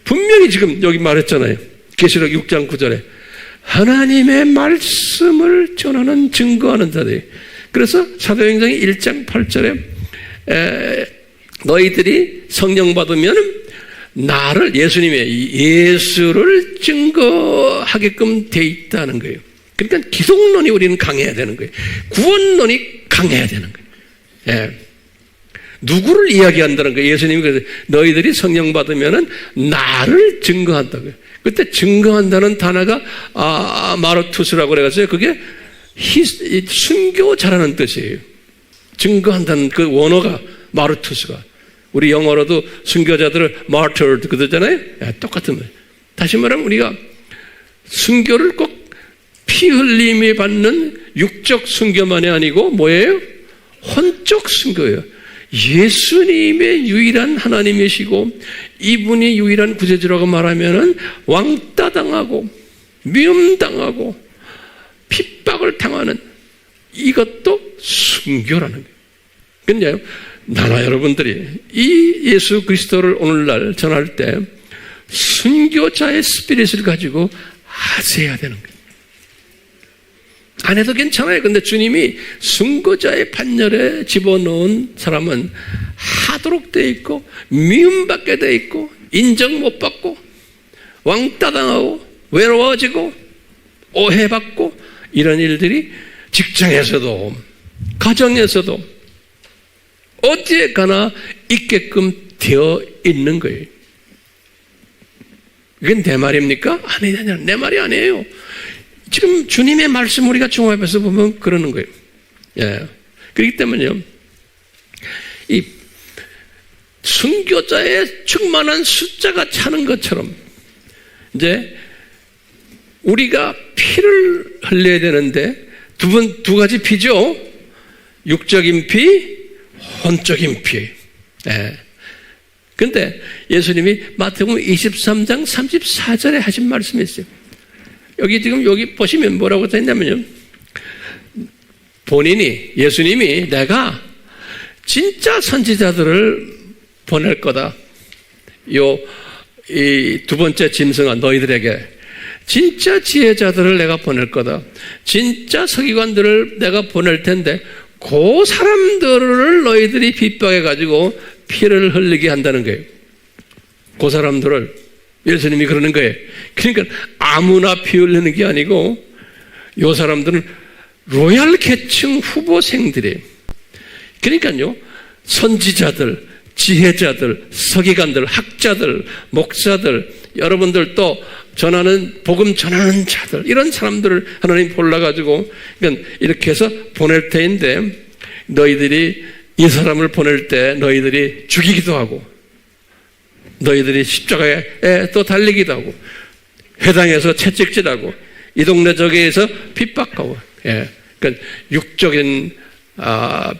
분명히 지금 여기 말했잖아요. 계시록 6장 9절에 하나님의 말씀을 전하는 증거하는 자들이. 그래서 사도행전 1장 8절에 너희들이 성령 받으면 나를 예수를 증거하게끔 돼 있다는 거예요. 그러니까 기독론이 우리는 강해야 되는 거예요. 구원론이 강해야 되는 거예요. 예. 누구를 이야기한다는 거예요? 예수님이 그래서 너희들이 성령 받으면은 나를 증거한다고요. 그때 증거한다는 단어가 마르투스라고 그래가지고 그게 순교자라는 뜻이에요. 증거한다는 그 원어가 마르투스가. 우리 영어로도 순교자들을 martyred 그러잖아요. 똑같은 거예요. 다시 말하면 우리가 순교를 꼭 피 흘림이 받는 육적 순교만이 아니고 뭐예요? 혼적 순교예요. 예수님의 유일한 하나님이시고 이분이 유일한 구세주라고 말하면은 왕따 당하고 미움 당하고 핍박을 당하는 이것도 순교라는 거예요. 그런데 나나 여러분들이 이 예수 그리스도를 오늘날 전할 때 순교자의 스피릿을 가지고 하셔야 되는 거예요. 안 해도 괜찮아요. 근데 주님이 순교자의 판열에 집어넣은 사람은 하도록 돼 있고 미움받게 돼 있고 인정 못 받고 왕따 당하고 외로워지고 오해받고 이런 일들이 직장에서도 가정에서도 어디에 가나 있게끔 되어 있는 거예요. 이건 내 말입니까? 아니냐, 내 말이 아니에요. 지금 주님의 말씀 우리가 종합해서 보면 그러는 거예요. 예. 그렇기 때문에요. 이 순교자의 충만한 숫자가 차는 것처럼 이제 우리가 피를 흘려야 되는데 두 가지 피죠. 육적인 피, 혼적인 피. 예. 근데 예수님이 마태복음 23장 34절에 하신 말씀이 있어요. 여기 보시면 뭐라고 했냐면요. 본인이, 예수님이 내가 진짜 선지자들을 보낼 거다. 이 두 번째 짐승아 너희들에게 진짜 지혜자들을 내가 보낼 거다. 진짜 서기관들을 내가 보낼 텐데 그 사람들을 너희들이 핍박해가지고 피를 흘리게 한다는 거예요. 그 사람들을 예수님이 그러는 거예요. 그러니까 아무나 피 흘리는 게 아니고 이 사람들은 로얄 계층 후보생들이에요. 그러니까요. 선지자들, 지혜자들, 서기관들, 학자들, 목사들, 여러분들 또 전하는 복음 전하는 자들 이런 사람들을 하나님 골라가지고 그러니까 이렇게 해서 보낼 때인데 너희들이 이 사람을 보낼 때 너희들이 죽이기도 하고 너희들이 십자가에 또 달리기도 하고 회당에서 채찍질하고 이 동네 저기에서 핍박하고 그러니까 육적인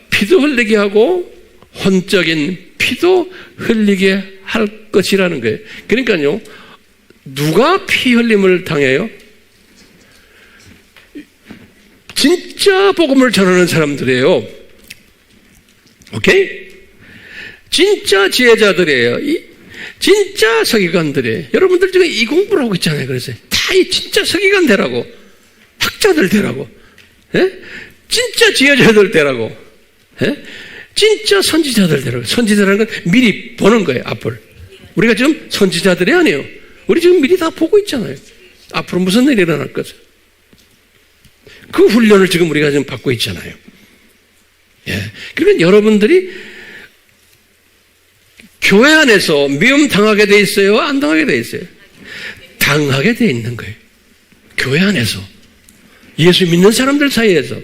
피도 흘리게 하고 혼적인 피도 흘리게 할 것이라는 거예요. 그러니까요. 누가 피 흘림을 당해요? 진짜 복음을 전하는 사람들이에요. 오케이? 진짜 지혜자들이에요. 진짜 서기관들이에요. 여러분들 지금 이 공부를 하고 있잖아요. 그래서 다 이 진짜 서기관 되라고, 학자들 되라고, 진짜 지혜자들 되라고, 진짜 선지자들 되라고. 선지자라는 건 미리 보는 거예요. 앞을. 우리가 지금 선지자들이 아니에요. 우리 지금 미리 다 보고 있잖아요. 앞으로 무슨 일이 일어날 것을. 그 훈련을 지금 우리가 지금 받고 있잖아요. 그러니까 여러분들이 교회 안에서 미움 당하게 돼 있어요? 안 당하게 돼 있어요? 당하게 돼 있는 거예요. 교회 안에서. 예수 믿는 사람들 사이에서.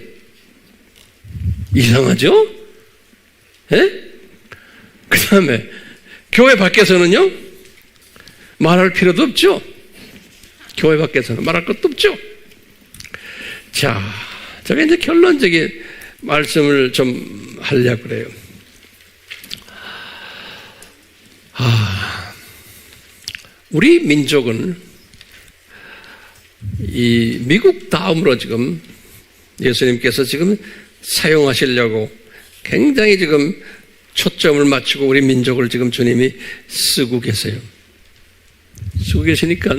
이상하죠? 그 다음에 교회 밖에서는요? 말할 필요도 없죠? 교회 밖에서는 말할 것도 없죠? 자, 제가 이제 결론적인 말씀을 좀 하려고 그래요. 우리 민족은 이 미국 다음으로 지금 예수님께서 지금 사용하시려고 굉장히 지금 초점을 맞추고 우리 민족을 지금 주님이 쓰고 계세요. 쓰고 계시니까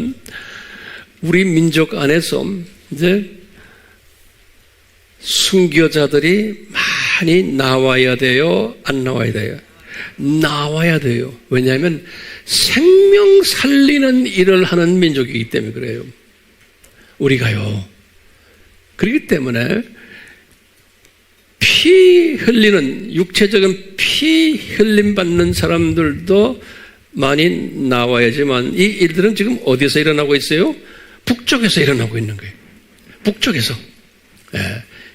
우리 민족 안에서 이제 순교자들이 많이 나와야 돼요? 안 나와야 돼요? 나와야 돼요. 왜냐하면 생명 살리는 일을 하는 민족이기 때문에 그래요. 우리가요. 그렇기 때문에 피 흘리는 육체적인 피 흘림 받는 사람들도 많이 나와야지만 이 일들은 지금 어디서 일어나고 있어요? 북쪽에서 일어나고 있는 거예요. 북쪽에서.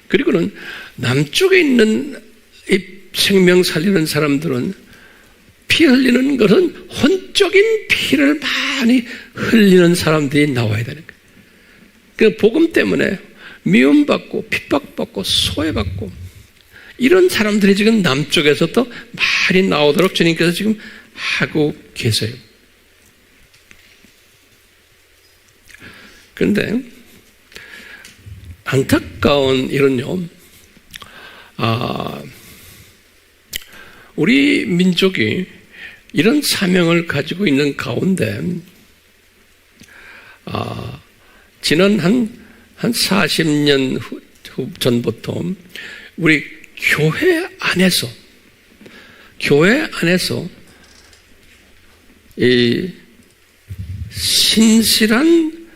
그리고는 남쪽에 있는 이 생명 살리는 사람들은 피 흘리는 것은 혼적인 피를 많이 흘리는 사람들이 나와야 되는 거예요. 그 복음 때문에 미움받고 핍박받고 소외받고 이런 사람들이 지금 남쪽에서 또 많이 나오도록 주님께서 지금 하고 계세요. 그런데 안타까운 일은요, 우리 민족이 이런 사명을 가지고 있는 가운데 지난 한 40년 전부터 우리 교회 안에서 이 신실한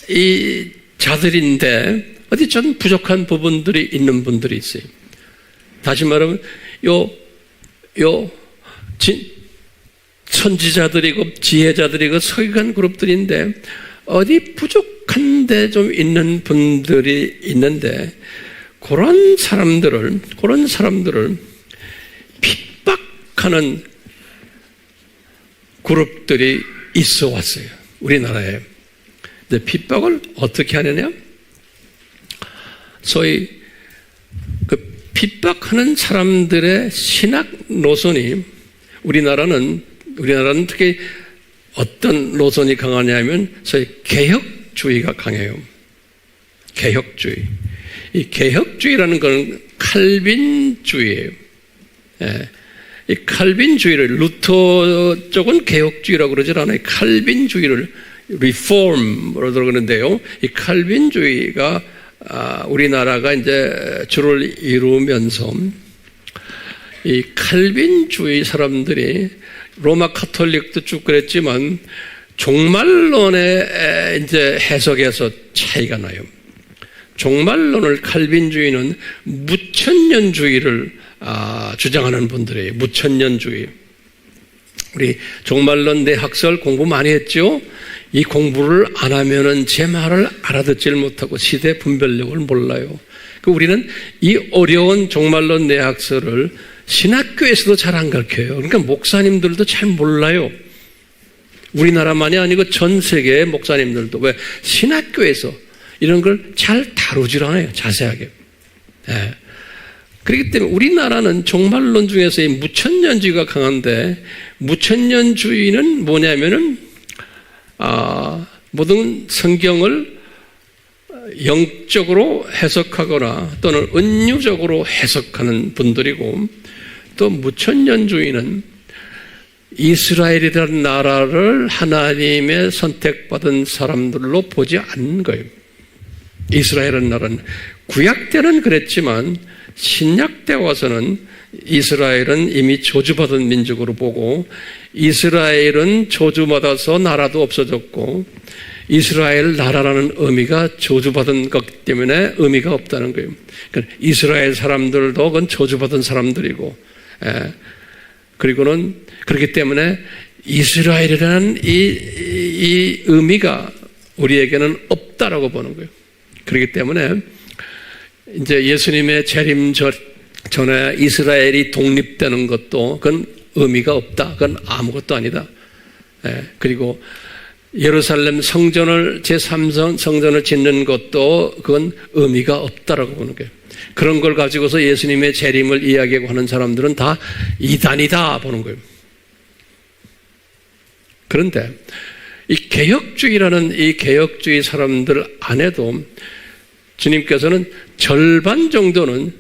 이 자들인데 어디 좀 부족한 부분들이 있는 분들이 있어요. 다시 말하면 선지자들이고 지혜자들이고 서기관 그룹들인데 어디 부족한 데 좀 있는 분들이 있는데 그런 사람들을 핍박하는 그룹들이 있어 왔어요. 우리나라에. 근데 핍박을 어떻게 하느냐? 소위 그 핍박하는 사람들의 신학 노선이 우리나라는 특히 어떤 노선이 강하냐면 소위 개혁주의가 강해요. 개혁주의. 이 개혁주의라는 것은 칼빈주의예요. 예. 이 칼빈주의를 루터 쪽은 개혁주의라고 그러질 않아요. 칼빈주의를 리폼으로 그러는데요. 이 칼빈주의가 우리나라가 이제 주를 이루면서 이 칼빈주의 사람들이 로마 카톨릭도 쭉 그랬지만 종말론의 이제 해석에서 차이가 나요. 종말론을 칼빈주의는 무천년주의를 주장하는 분들이에요. 무천년주의. 우리 종말론 내학설 공부 많이 했죠? 이 공부를 안 하면은 제 말을 알아듣질 못하고 시대 분별력을 몰라요. 우리는 이 어려운 종말론 내학설을 신학교에서도 잘 안 가르쳐요. 그러니까 목사님들도 잘 몰라요. 우리나라만이 아니고 전 세계의 목사님들도 왜 신학교에서 이런 걸 잘 다루질 않아요. 자세하게. 네. 그렇기 때문에 우리나라는 종말론 중에서 이 무천년주의가 강한데 무천년주의는 뭐냐면은 모든 성경을 영적으로 해석하거나 또는 은유적으로 해석하는 분들이고 또 무천년주의는 이스라엘이라는 나라를 하나님의 선택받은 사람들로 보지 않는 거예요. 이스라엘이라는 나라는 구약 때는 그랬지만 신약 때 와서는 이스라엘은 이미 저주받은 민족으로 보고 이스라엘은 저주받아서 나라도 없어졌고 이스라엘 나라라는 의미가 저주받은 것 때문에 의미가 없다는 거예요. 그러니까 이스라엘 사람들도 그건 저주받은 사람들이고 그리고는 그렇기 때문에 이스라엘이라는 이 의미가 우리에게는 없다라고 보는 거예요. 그렇기 때문에 이제 예수님의 재림 전에 이스라엘이 독립되는 것도 그건 의미가 없다. 그건 아무것도 아니다. 그리고 예루살렘 성전을 제3성 성전을 짓는 것도 그건 의미가 없다라고 보는 거예요. 그런 걸 가지고서 예수님의 재림을 이야기하고 하는 사람들은 다 이단이다 보는 거예요. 그런데 이 개혁주의라는 이 개혁주의 사람들 안에도 주님께서는 절반 정도는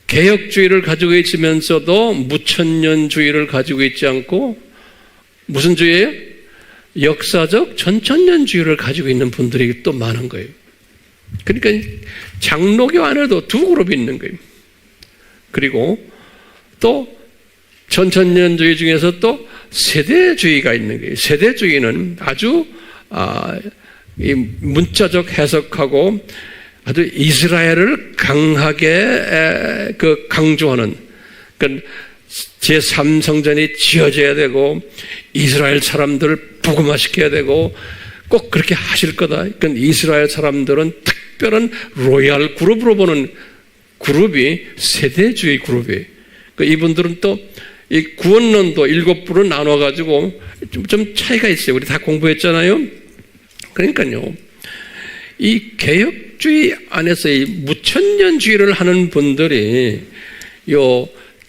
개혁주의를 가지고 있으면서도 무천년주의를 가지고 있지 않고 무슨 주의예요? 역사적 전천년주의를 가지고 있는 분들이 또 많은 거예요. 그러니까 장로교 안에도 두 그룹이 있는 거예요. 그리고 또 전천년주의 중에서 또 세대주의가 있는 거예요. 세대주의는 아주 이 문자적 해석하고 아주 이스라엘을 강하게 강조하는 그러니까 제3성전이 지어져야 되고 이스라엘 사람들을 복음화시켜야 되고 꼭 그렇게 하실 거다. 그러니까 이스라엘 사람들은 특별한 로얄 그룹으로 보는 그룹이 세대주의 그룹이에요. 그러니까 이분들은 또 이 구원론도 7부로 나눠가지고 좀 차이가 있어요. 우리 다 공부했잖아요. 그러니까요. 이 개혁주의 안에서 이 무천년주의를 하는 분들이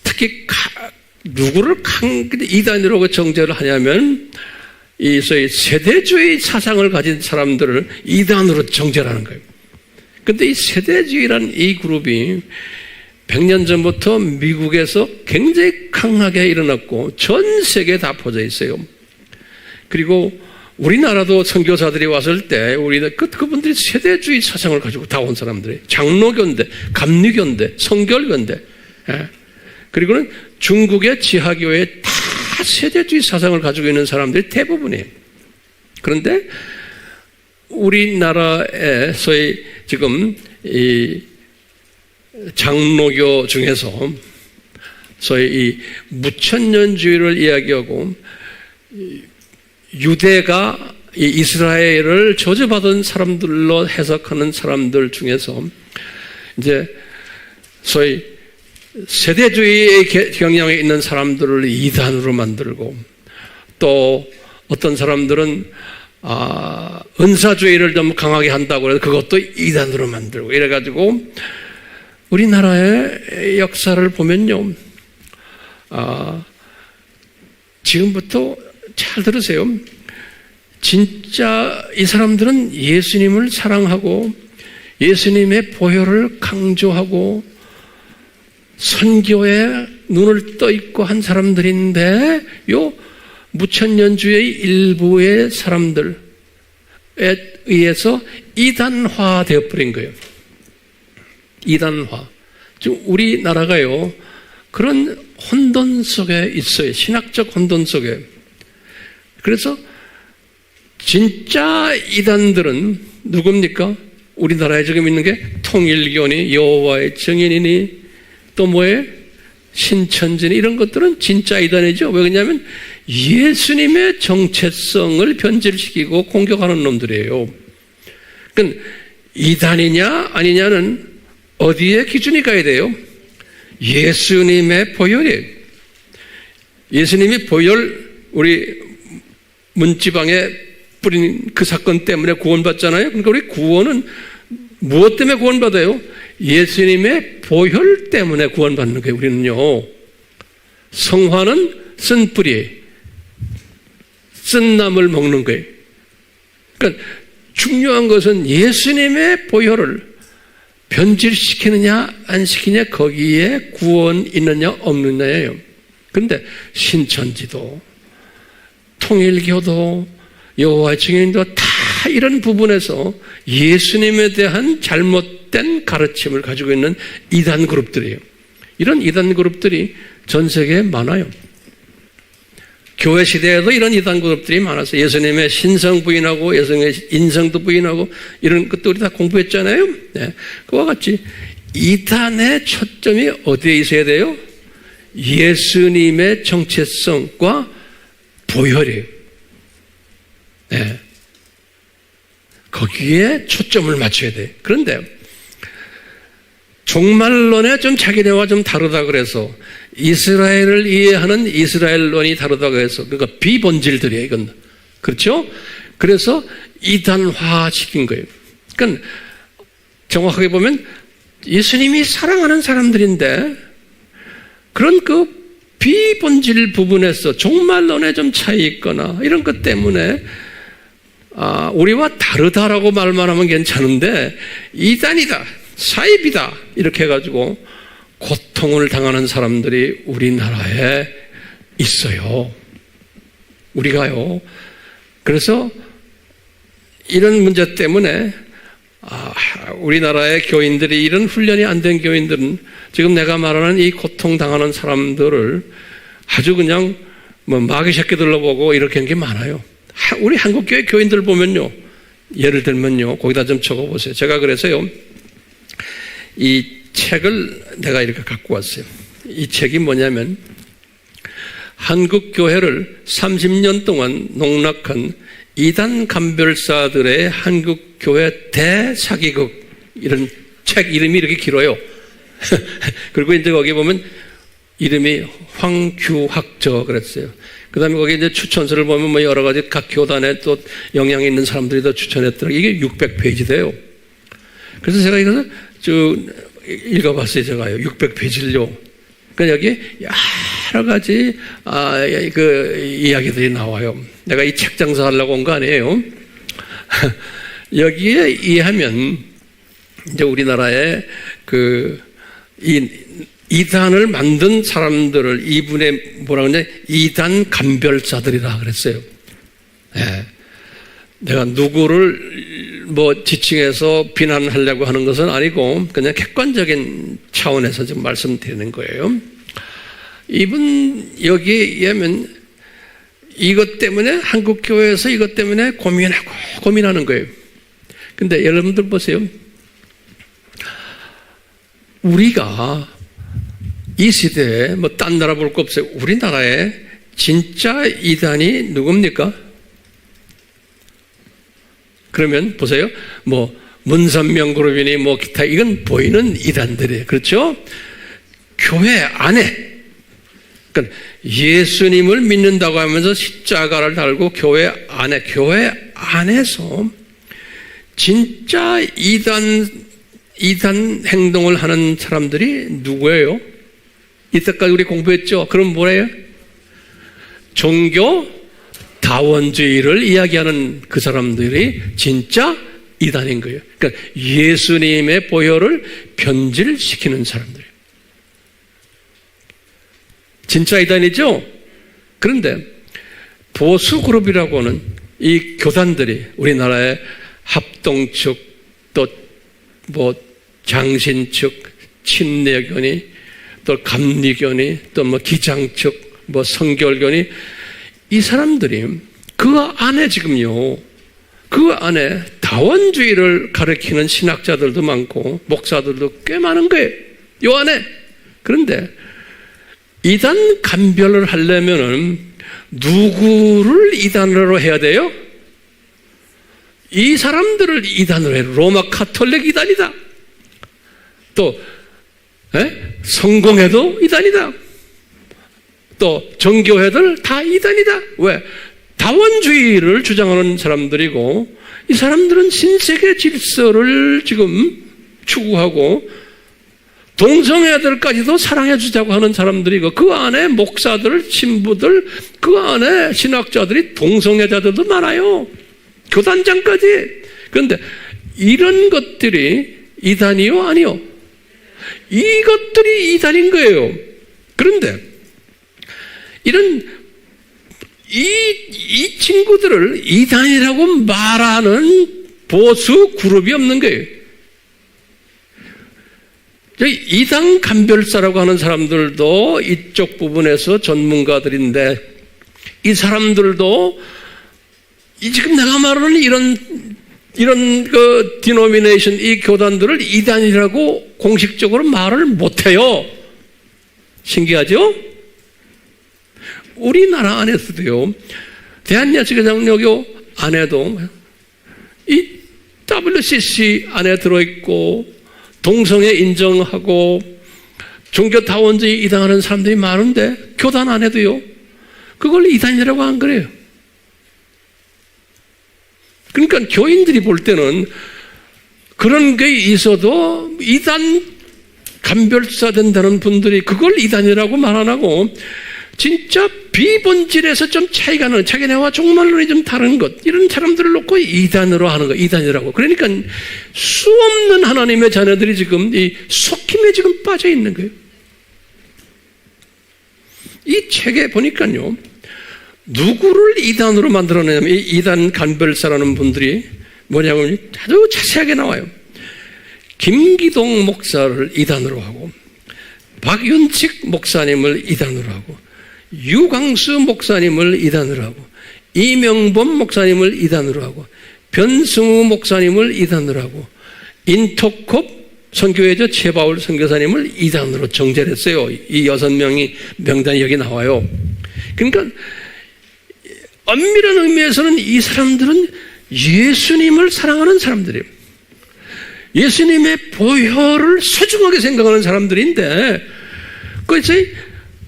특히 누구를 이단으로 정죄를 하냐면 이 소위 세대주의 사상을 가진 사람들을 이단으로 정죄를 하는 거예요. 근데 이 세대주의라는 이 그룹이 100년 전부터 미국에서 굉장히 강하게 일어났고 전 세계에 다 퍼져 있어요. 그리고 우리나라도 선교사들이 왔을 때 그분들이 세대주의 사상을 가지고 다 온 사람들이 장로교인데, 감리교인데, 성결교인데, 그리고는 중국의 지하교회 다 세대주의 사상을 가지고 있는 사람들이 대부분이에요. 그런데 우리나라에 소위 지금 이 장로교 중에서 소위 이 무천년주의를 이야기하고 유대가 이 이스라엘을 저주받은 사람들로 해석하는 사람들 중에서 이제 소위 세대주의의 경향에 있는 사람들을 이단으로 만들고 또 어떤 사람들은 은사주의를 좀 강하게 한다고 해서 그것도 이단으로 만들고 이래가지고 우리나라의 역사를 보면요. 지금부터 잘 들으세요. 진짜 이 사람들은 예수님을 사랑하고 예수님의 보혈을 강조하고 선교에 눈을 떠 있고 한 사람들인데 요 무천년주의 일부의 사람들에 의해서 이단화 되어버린 거예요. 이단화. 지금 우리나라가요 그런 혼돈 속에 있어요. 신학적 혼돈 속에. 그래서 진짜 이단들은 누굽니까? 우리나라에 지금 있는 게 통일교니 여호와의 증인이니 또 뭐예요? 신천지니 이런 것들은 진짜 이단이죠. 왜 그러냐면 예수님의 정체성을 변질시키고 공격하는 놈들이에요. 그러니까 이단이냐 아니냐는 어디에 기준이 가야 돼요? 예수님의 보혈이에요. 예수님이 보혈 우리 문지방에 뿌린 그 사건 때문에 구원받잖아요. 그러니까 우리 구원은 무엇 때문에 구원받아요? 예수님의 보혈 때문에 구원받는 거예요. 우리는요. 성화는 쓴 뿌리, 쓴 나물 먹는 거예요. 그러니까 중요한 것은 예수님의 보혈을 변질시키느냐 안 시키느냐 거기에 구원 있느냐 없느냐예요. 그런데 신천지도 통일교도 여호와의 증인도 다 이런 부분에서 예수님에 대한 잘못된 가르침을 가지고 있는 이단 그룹들이에요. 이런 이단 그룹들이 전 세계에 많아요. 교회 시대에도 이런 이단 그룹들이 많았어요. 예수님의 신성 부인하고 예수님의 인성도 부인하고 이런 것도 우리 다 공부했잖아요. 네. 그와 같이 이단의 초점이 어디에 있어야 돼요? 예수님의 정체성과 보혈이에요. 네. 거기에 초점을 맞춰야 돼요. 그런데 종말론에 좀 자기네와 좀 다르다 그래서 이스라엘을 이해하는 이스라엘론이 다르다고 해서 그러니까 비본질들이에요. 이건 그렇죠? 그래서 이단화 시킨 거예요. 그러니까 정확하게 보면 예수님이 사랑하는 사람들인데 그런 그 비본질 부분에서 종말론에 좀 차이 있거나 이런 것 때문에 우리와 다르다라고 말만 하면 괜찮은데 이단이다, 사입이다 이렇게 해가지고 고통을 당하는 사람들이 우리나라에 있어요. 우리가요. 그래서 이런 문제 때문에 우리나라의 교인들이 이런 훈련이 안 된 교인들은 지금 내가 말하는 이 고통당하는 사람들을 아주 그냥 뭐 마귀 새끼들로 보고 이렇게 하는 게 많아요. 우리 한국교회 교인들 보면요. 예를 들면요. 거기다 좀 적어보세요. 제가 그래서요. 이 책을 내가 이렇게 갖고 왔어요. 이 책이 뭐냐면 한국교회를 30년 동안 농락한 이단 간별사들의 한국교회 대사기극 이런 책 이름이 이렇게 길어요. 그리고 이제 거기 보면 이름이 황규학저 그랬어요. 그 다음에 거기 이제 추천서를 보면 뭐 여러 가지 각 교단에 또 영향이 있는 사람들이 더 추천했더라고요. 이게 600페이지 돼요. 그래서 제가 이것을 쭉 읽어봤어요, 제가요. 600페이지를요. 그러니까 여기 여러 가지, 이야기들이 나와요. 내가 이 책 장사하려고 온 거 아니에요. 여기에 의하면, 이제 우리나라에 이단을 만든 사람들을 이분의 뭐라고 하냐, 이단 간별자들이라 그랬어요. 네. 내가 누구를 뭐 지칭해서 비난하려고 하는 것은 아니고 그냥 객관적인 차원에서 좀 말씀드리는 거예요. 이분 여기에 의하면 이것 때문에 한국 교회에서 이것 때문에 고민하는 거예요. 근데 여러분들 보세요. 우리가 이 시대에 뭐 딴 나라 볼 거 없어요. 우리나라에 진짜 이단이 누굽니까? 그러면 보세요. 뭐 문선명 그룹이니 뭐 기타 이건 보이는 이단들이에요. 그렇죠? 교회 안에 그러니까 예수님을 믿는다고 하면서 십자가를 달고 교회 안에서 진짜 이단 행동을 하는 사람들이 누구예요? 이때까지 우리 공부했죠? 그럼 뭐래요? 종교 다원주의를 이야기하는 그 사람들이 진짜 이단인 거예요. 그러니까 예수님의 보혈을 변질시키는 사람들이에요. 진짜 이단이죠? 그런데 보수그룹이라고 하는 이 교단들이 우리나라의 합동 측, 또 뭐 장신 측, 침례교니, 또 감리교니, 또 뭐 기장 측, 뭐 성결교니, 이 사람들이 그 안에 지금요, 그 안에 다원주의를 가르치는 신학자들도 많고 목사들도 꽤 많은 거예요. 요 안에. 그런데 이단 간별을 하려면은 누구를 이단으로 해야 돼요? 이 사람들을 이단으로 해요. 로마 카톨릭 이단이다. 또 성공회도 이단이다. 또 정교회들 다 이단이다. 왜? 다원주의를 주장하는 사람들이고 이 사람들은 신세계 질서를 지금 추구하고 동성애들까지도 사랑해 주자고 하는 사람들이고 그 안에 목사들, 신부들, 그 안에 신학자들이 동성애자들도 많아요. 교단장까지. 그런데 이런 것들이 이단이요? 아니요? 이것들이 이단인 거예요. 그런데 이 친구들을 이단이라고 말하는 보수 그룹이 없는 거예요. 이단 간별사라고 하는 사람들도 이쪽 부분에서 전문가들인데 이 사람들도 지금 내가 말하는 이런 그 디노미네이션, 이 교단들을 이단이라고 공식적으로 말을 못해요. 신기하죠? 우리나라 안에서도요, 대한야시교장로교 안에도 이 WCC 안에 들어있고 동성애 인정하고 종교 다원주의 이당하는 사람들이 많은데 교단 안에도요, 그걸 이단이라고 안 그래요. 그러니까 교인들이 볼 때는 그런 게 있어도 이단 간별사 된다는 분들이 그걸 이단이라고 말 안 하고 진짜 비본질에서 좀 차이가 나는 자기네와 종말론이 좀 다른 것 이런 사람들을 놓고 이단으로 하는 거 이단이라고. 그러니까 수 없는 하나님의 자녀들이 지금 이 속임에 지금 빠져 있는 거예요. 이 책에 보니까요, 누구를 이단으로 만들어내냐면 이 이단 간별사라는 분들이 뭐냐면 아주 자세하게 나와요. 김기동 목사를 이단으로 하고 박윤칙 목사님을 이단으로 하고 유광수 목사님을 이단으로 하고 이명범 목사님을 이단으로 하고 변승우 목사님을 이단으로 하고 인토콥 선교회죠 최바울 선교사님을 이단으로 정죄를 했어요. 이 6명이 명단이 여기 나와요. 그러니까 엄밀한 의미에서는 이 사람들은 예수님을 사랑하는 사람들이에요. 예수님의 보혈을 소중하게 생각하는 사람들인데 그래서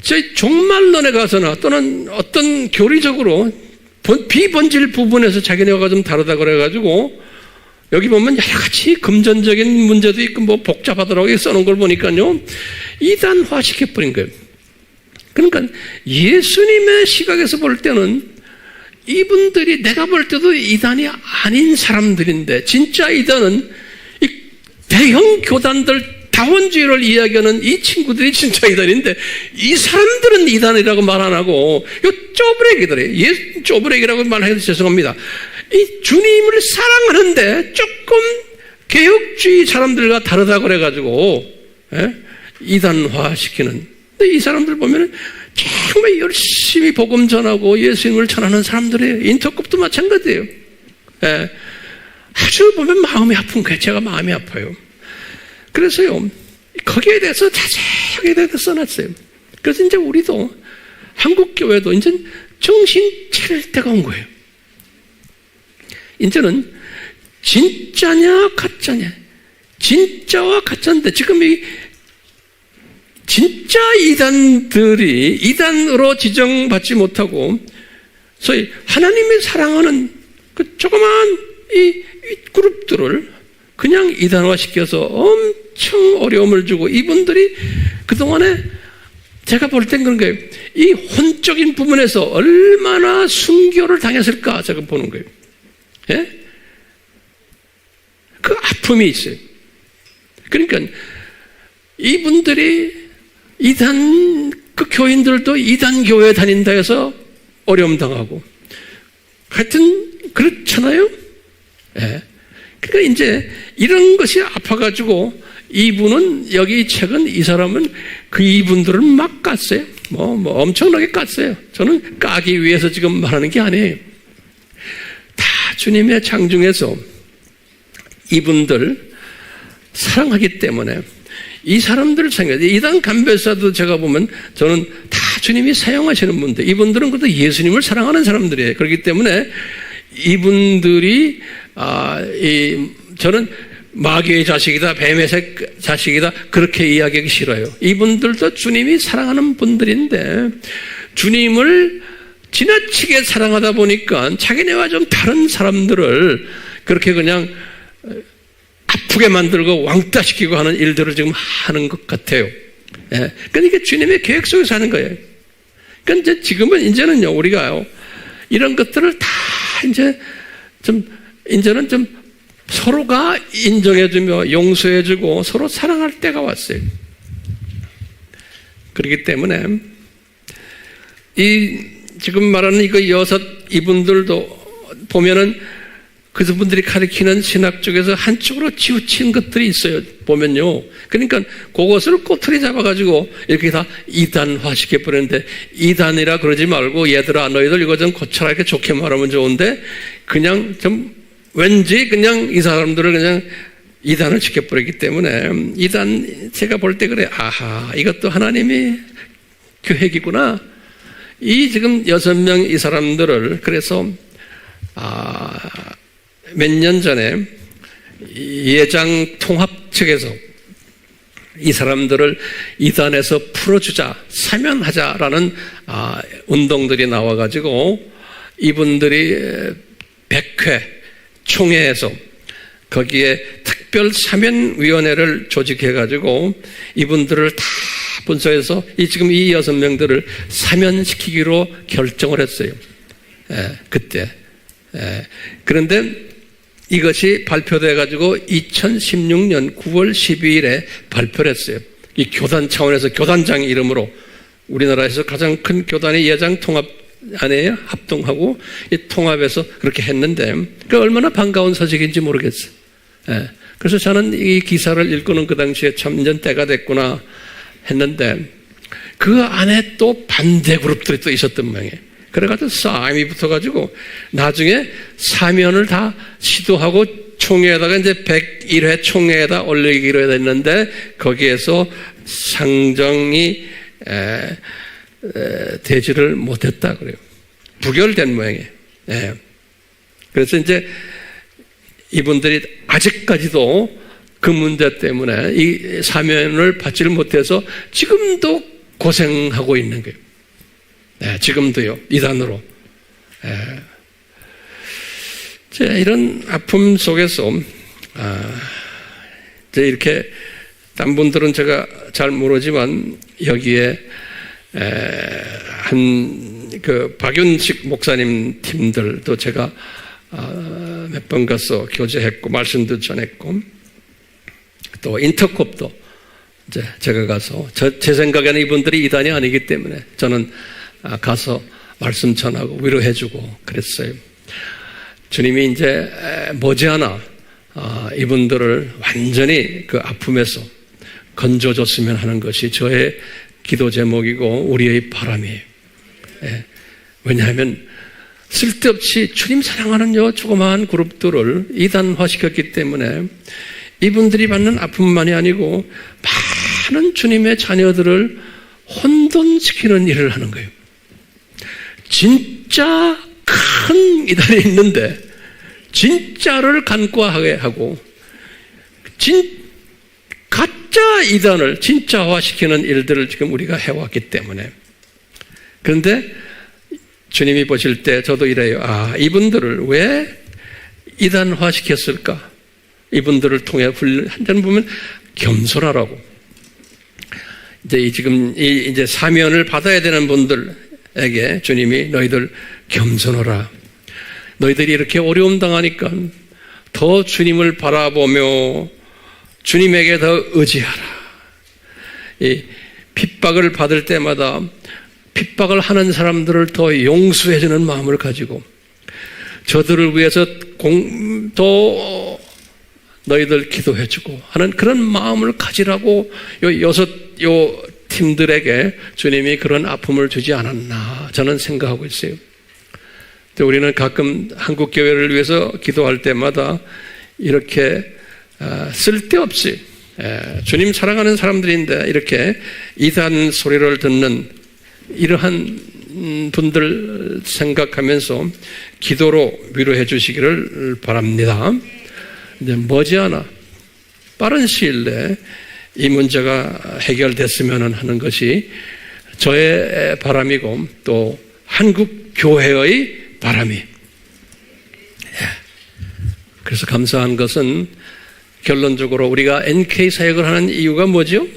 저희 종말론에 가서나 또는 어떤 교리적으로 비본질 부분에서 자기네가 좀 다르다 그래가지고 여기 보면 여러 가지 금전적인 문제도 있고 뭐 복잡하더라고 써놓은 걸 보니까요. 이단화 시켜버린 거예요. 그러니까 예수님의 시각에서 볼 때는 이분들이 내가 볼 때도 이단이 아닌 사람들인데 진짜 이단은 이 대형 교단들 다원주의를 이야기하는 이 친구들이 진짜 이단인데 이 사람들은 이단이라고 말 안 하고 이 쪼브레기들이에요. 쪼브레기라고 말해서 죄송합니다. 이 주님을 사랑하는데 조금 개혁주의 사람들과 다르다고 그래가지고 이단화시키는. 근데 이 사람들 보면은 정말 열심히 복음 전하고 예수님을 전하는 사람들이에요. 인터급도 마찬가지예요. 아주 보면 마음이 아픈 거예요. 제가 마음이 아파요. 그래서요, 거기에 대해서 자세하게 대해서 써놨어요. 그래서 이제 우리도 한국교회도 이제 정신 차릴 때가 온 거예요. 이제는 진짜냐 가짜냐, 진짜와 가짜인데 지금 이 진짜 이단들이 이단으로 지정받지 못하고 소위 하나님이 사랑하는 그 조그만 이 그룹들을 그냥 이단화시켜서 엄청 어려움을 주고 이분들이 그동안에 제가 볼 땐 그런 거예요. 이 혼적인 부분에서 얼마나 순교를 당했을까 제가 보는 거예요. 예? 그 아픔이 있어요. 그러니까 이분들이 이단 그 교인들도 이단 교회에 다닌다 해서 어려움 당하고 하여튼 그렇잖아요. 예. 그러니까 이제 이런 것이 아파가지고 이분은 여기 책은 이 사람은 그 이분들을 막 깠어요. 뭐 엄청나게 깠어요. 저는 까기 위해서 지금 말하는 게 아니에요. 다 주님의 장중에서 이분들 사랑하기 때문에 이 사람들을 생각해요. 이단 간별사도 제가 보면 저는 다 주님이 사용하시는 분들, 이분들은 그래도 예수님을 사랑하는 사람들이에요. 그렇기 때문에 이분들이 저는 마귀의 자식이다, 뱀의 자식이다 그렇게 이야기하기 싫어요. 이분들도 주님이 사랑하는 분들인데 주님을 지나치게 사랑하다 보니까 자기네와 좀 다른 사람들을 그렇게 그냥 아프게 만들고 왕따시키고 하는 일들을 지금 하는 것 같아요. 예. 그러니까 주님의 계획 속에서 하는 거예요. 그러니까 이제는요, 우리가요, 이런 것들을 다 이제는 좀 서로가 인정해주며 용서해주고 서로 사랑할 때가 왔어요. 그렇기 때문에 지금 말하는 이분들도 보면은 그분들이 가리키는 신학 쪽에서 한쪽으로 치우친 것들이 있어요. 보면요. 그러니까 그것을 꼬투리 잡아가지고 이렇게 다 이단화 시켜버리는데 이단이라 그러지 말고 얘들아 너희들 이거 좀 고쳐라 이렇게 좋게 말하면 좋은데 그냥 좀 왠지 그냥 이 사람들을 그냥 이단을 시켜버리기 때문에 이단 제가 볼 때 그래. 아하 이것도 하나님이 계획이구나. 이 지금 6명 이 사람들을 그래서 몇 년 전에 예장 통합 측에서 이 사람들을 이단에서 풀어주자, 사면하자라는 운동들이 나와가지고 이분들이 100회 총회에서 거기에 특별 사면위원회를 조직해가지고 이분들을 다 분석해서 지금 이 6명들을 사면시키기로 결정을 했어요. 그때. 그런데 이것이 발표돼가지고 2016년 9월 12일에 발표를 했어요. 이 교단 차원에서 교단장 이름으로 우리나라에서 가장 큰 교단의 예장 통합 안에 합동하고 이 통합에서 그렇게 했는데 그 얼마나 반가운 소식인지 모르겠어요. 그래서 저는 이 기사를 읽고는 그 당시에 참 이제 때가 됐구나 했는데 그 안에 또 반대 그룹들이 또 있었던 모양이에요. 그래가지고 싸움이 붙어가지고 나중에 사면을 다 시도하고 총회에다가 이제 101회 총회에다 올리기로 했는데 거기에서 상정이 되지를 못했다 그래요. 부결된 모양이에요. 그래서 이제 이분들이 아직까지도 그 문제 때문에 이 사면을 받지를 못해서 지금도 고생하고 있는 거예요. 네, 지금도요, 이단으로. 이런 아픔 속에서, 이렇게, 딴 분들은 제가 잘 모르지만, 여기에, 박윤식 목사님 팀들도 제가, 몇 번 가서 교제했고, 말씀도 전했고, 또 인터콥도 이제 제가 가서, 제 생각에는 이분들이 이단이 아니기 때문에 저는 가서 말씀 전하고 위로해주고 그랬어요. 주님이 이제 머지않아 이분들을 완전히 그 아픔에서 건져줬으면 하는 것이 저의 기도 제목이고 우리의 바람이에요. 왜냐하면 쓸데없이 주님 사랑하는 조그마한 그룹들을 이단화시켰기 때문에 이분들이 받는 아픔만이 아니고 많은 주님의 자녀들을 혼돈시키는 일을 하는 거예요. 진짜 큰 이단이 있는데 진짜를 간과하게 하고 가짜 이단을 진짜화시키는 일들을 지금 우리가 해왔기 때문에. 그런데 주님이 보실 때 저도 이래요. 이분들을 왜 이단화시켰을까? 이분들을 통해 한편 보면 겸손하라고. 이제 사면을 받아야 되는 분들에게 주님이 너희들 겸손하라. 너희들이 이렇게 어려움 당하니까 더 주님을 바라보며 주님에게 더 의지하라. 이 핍박을 받을 때마다 핍박을 하는 사람들을 더 용서해주는 마음을 가지고 저들을 위해서 더 너희들 기도해주고 하는 그런 마음을 가지라고 요 팀들에게 주님이 그런 아픔을 주지 않았나 저는 생각하고 있어요. 우리는 가끔 한국 교회를 위해서 기도할 때마다 이렇게 쓸데없이 주님 사랑하는 사람들인데 이렇게 이단 소리를 듣는 이러한 분들 생각하면서 기도로 위로해 주시기를 바랍니다. 이제 머지않아 빠른 시일 내에 이 문제가 해결됐으면 하는 것이 저의 바람이고 또 한국 교회의 바람이. 그래서 감사한 것은 결론적으로 우리가 NK 사역을 하는 이유가 뭐죠?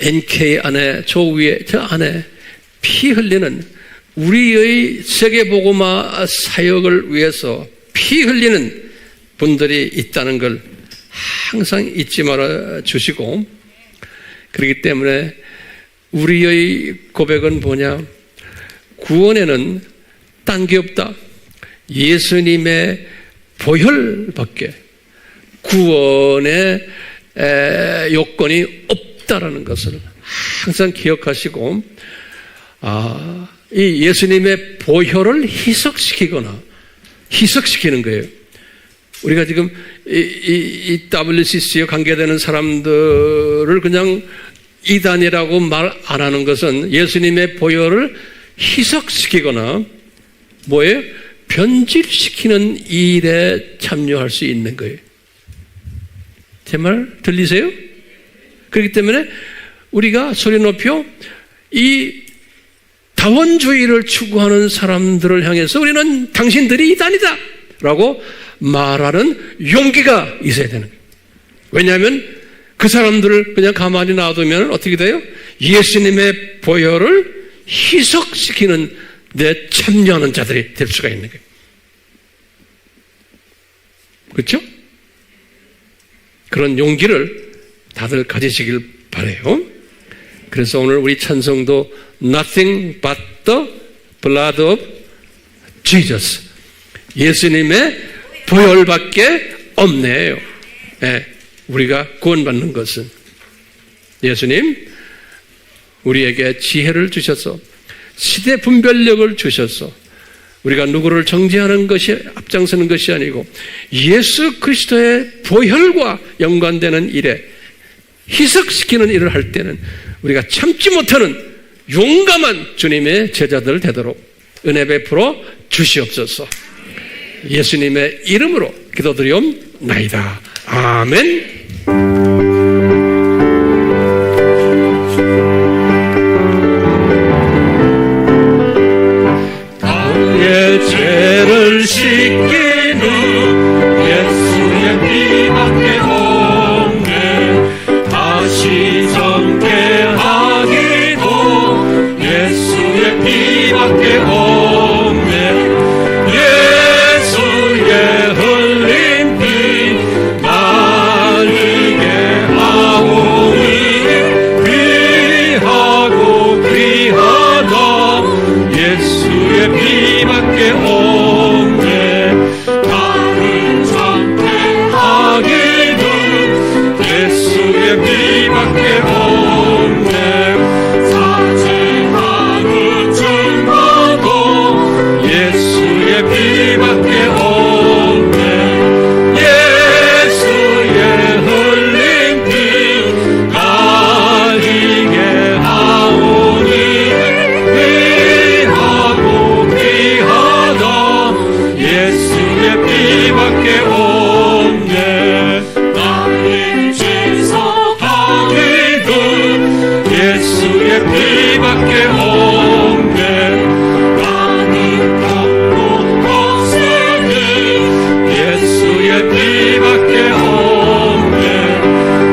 NK 안에 저 안에 피 흘리는 우리의 세계복음화 사역을 위해서 피 흘리는 분들이 있다는 걸 항상 잊지 말아 주시고, 그렇기 때문에 우리의 고백은 뭐냐? 구원에는 딴 게 없다. 예수님의 보혈밖에 구원의 요건이 없다라는 것을 항상 기억하시고, 이 예수님의 보혈을 희석시키는 거예요. 우리가 지금 이 WCC에 관계되는 사람들을 그냥 이단이라고 말 안 하는 것은 예수님의 보혈을 희석시키거나 뭐예요? 변질시키는 일에 참여할 수 있는 거예요. 제 말 들리세요? 그렇기 때문에 우리가 소리 높여 이 다원주의를 추구하는 사람들을 향해서 우리는 당신들이 이단이다 라고 말하는 용기가 있어야 되는 거예요. 왜냐하면 그 사람들을 그냥 가만히 놔두면 어떻게 돼요? 예수님의 보혈을 희석시키는 데 참여하는 자들이 될 수가 있는 거예요. 그렇죠? 그런 용기를 다들 가지시길 바라요. 그래서 오늘 우리 찬송도 Nothing but the blood of Jesus. 예수님의 보혈밖에 없네요. 네, 우리가 구원받는 것은 예수님 우리에게 지혜를 주셔서 시대 분별력을 주셔서 우리가 누구를 정죄하는 것이 앞장서는 것이 아니고 예수 그리스도의 보혈과 연관되는 일에 희석시키는 일을 할 때는 우리가 참지 못하는 용감한 주님의 제자들 되도록 은혜 베풀어 주시옵소서. 예수님의 이름으로 기도드리옵나이다. 아멘. 피밖에 없네. 예수의 흘린 피 나에게 아오니 귀하고 귀하다. 예수의 피밖에 없네. 나를 선택하기도 예수의 피밖에 없네. 사죄하는 증거도 예수의 피밖에 없네. 예수의 흘린 피 나에게 아오니 귀하고 귀하다. 예수의 피밖에 없네. 나의 제사하기도 예수의 피밖에 없네. 나는 걷고 거스니 예수의 피밖에 없네.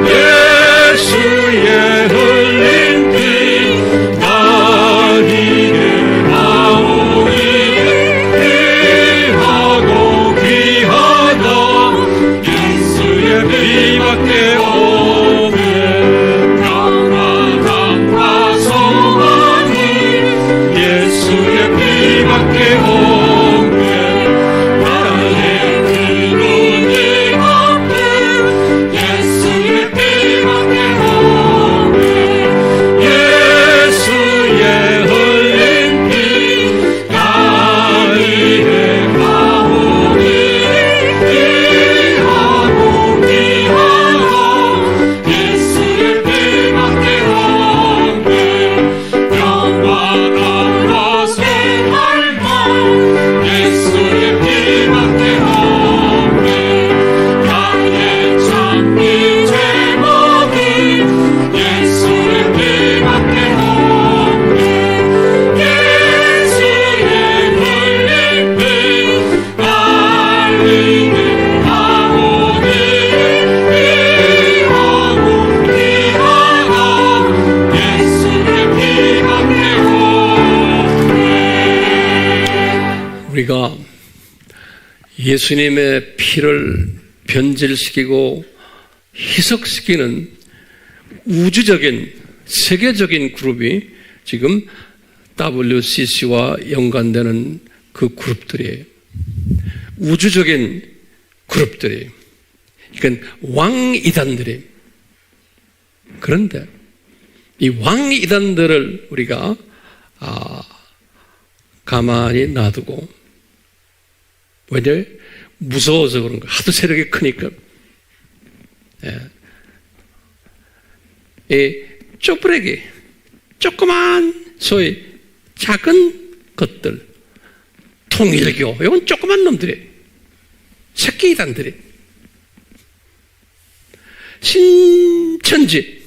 예수의 흘린 피 나에게 나오니 귀하고 귀하다. 예수의 피밖에 없네. 평안함과 성함이 예수의 피밖에 없네. 나의 그루님 앞에 예수의 피밖에 없네. 예수의 흘린 피 나에게 나오니 귀하고 귀하다. 예수의 피밖에 없네. 평안함과 생활만 예수의 피밖에 없네. 나의 장미 제목이 예수의 피밖에 없네. 예수의 흘린 피 나에게 나오니 귀하고 귀하다. 예수의 피밖에 없네. 우리가 예수님의 피를 변질시키고 희석시키는 우주적인 세계적인 그룹이 지금 WCC와 연관되는 그 그룹들이에요. 우주적인 그룹들이. 이건 왕이단들이. 그런데 이 왕이단들을 우리가 가만히 놔두고, 왜냐? 무서워서 그런 거야. 하도 세력이 크니까. 이 쪼부레기, 조그만 소위 작은 것들, 통일교, 이건 조그만 놈들이, 새끼 이단들이, 신천지,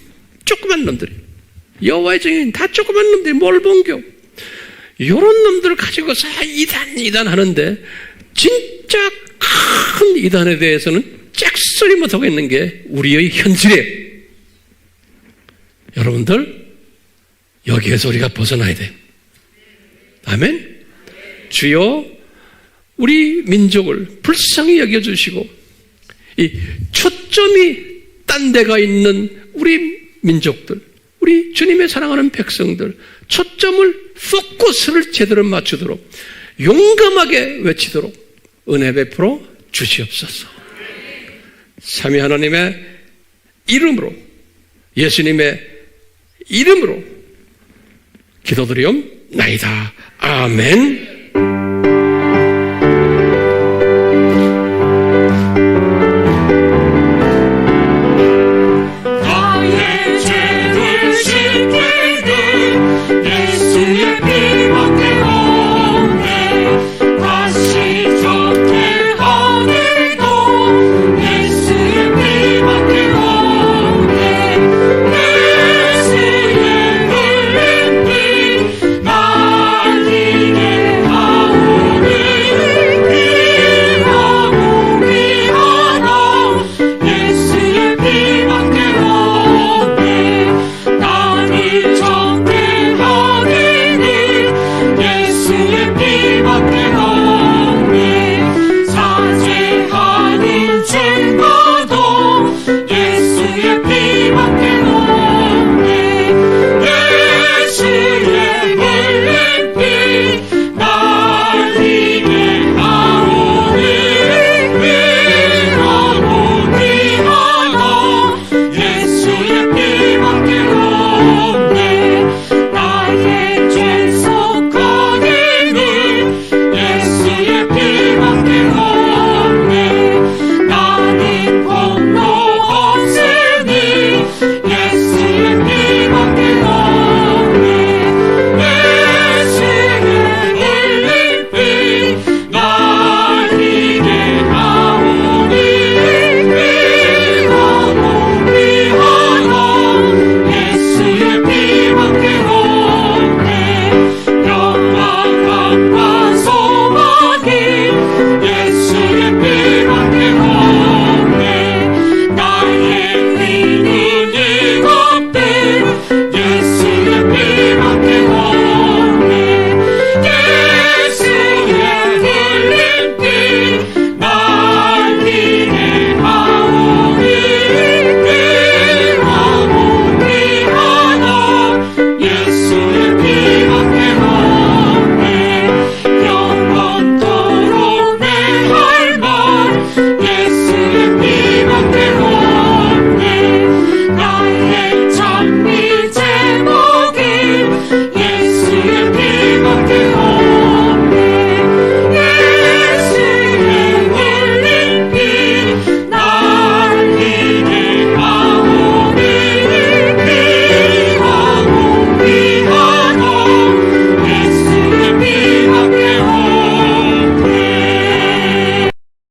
조그만 놈들이, 여호와의 증인 다 조그만 놈들이, 몰봉교, 이런 놈들을 가지고서 이단 하는데, 진짜 큰 이단에 대해서는 짝소리 못하고 있는 게 우리의 현실이에요. 여러분들, 여기에서 우리가 벗어나야 돼요. 아멘? 주여, 우리 민족을 불쌍히 여겨주시고, 이 초점이 딴 데가 있는 우리 민족들, 우리 주님의 사랑하는 백성들, 초점을, 포커스를 제대로 맞추도록, 용감하게 외치도록 은혜 베풀어 주시옵소서. 삼위 하나님의 이름으로, 예수님의 이름으로 기도드리옵나이다. 아멘.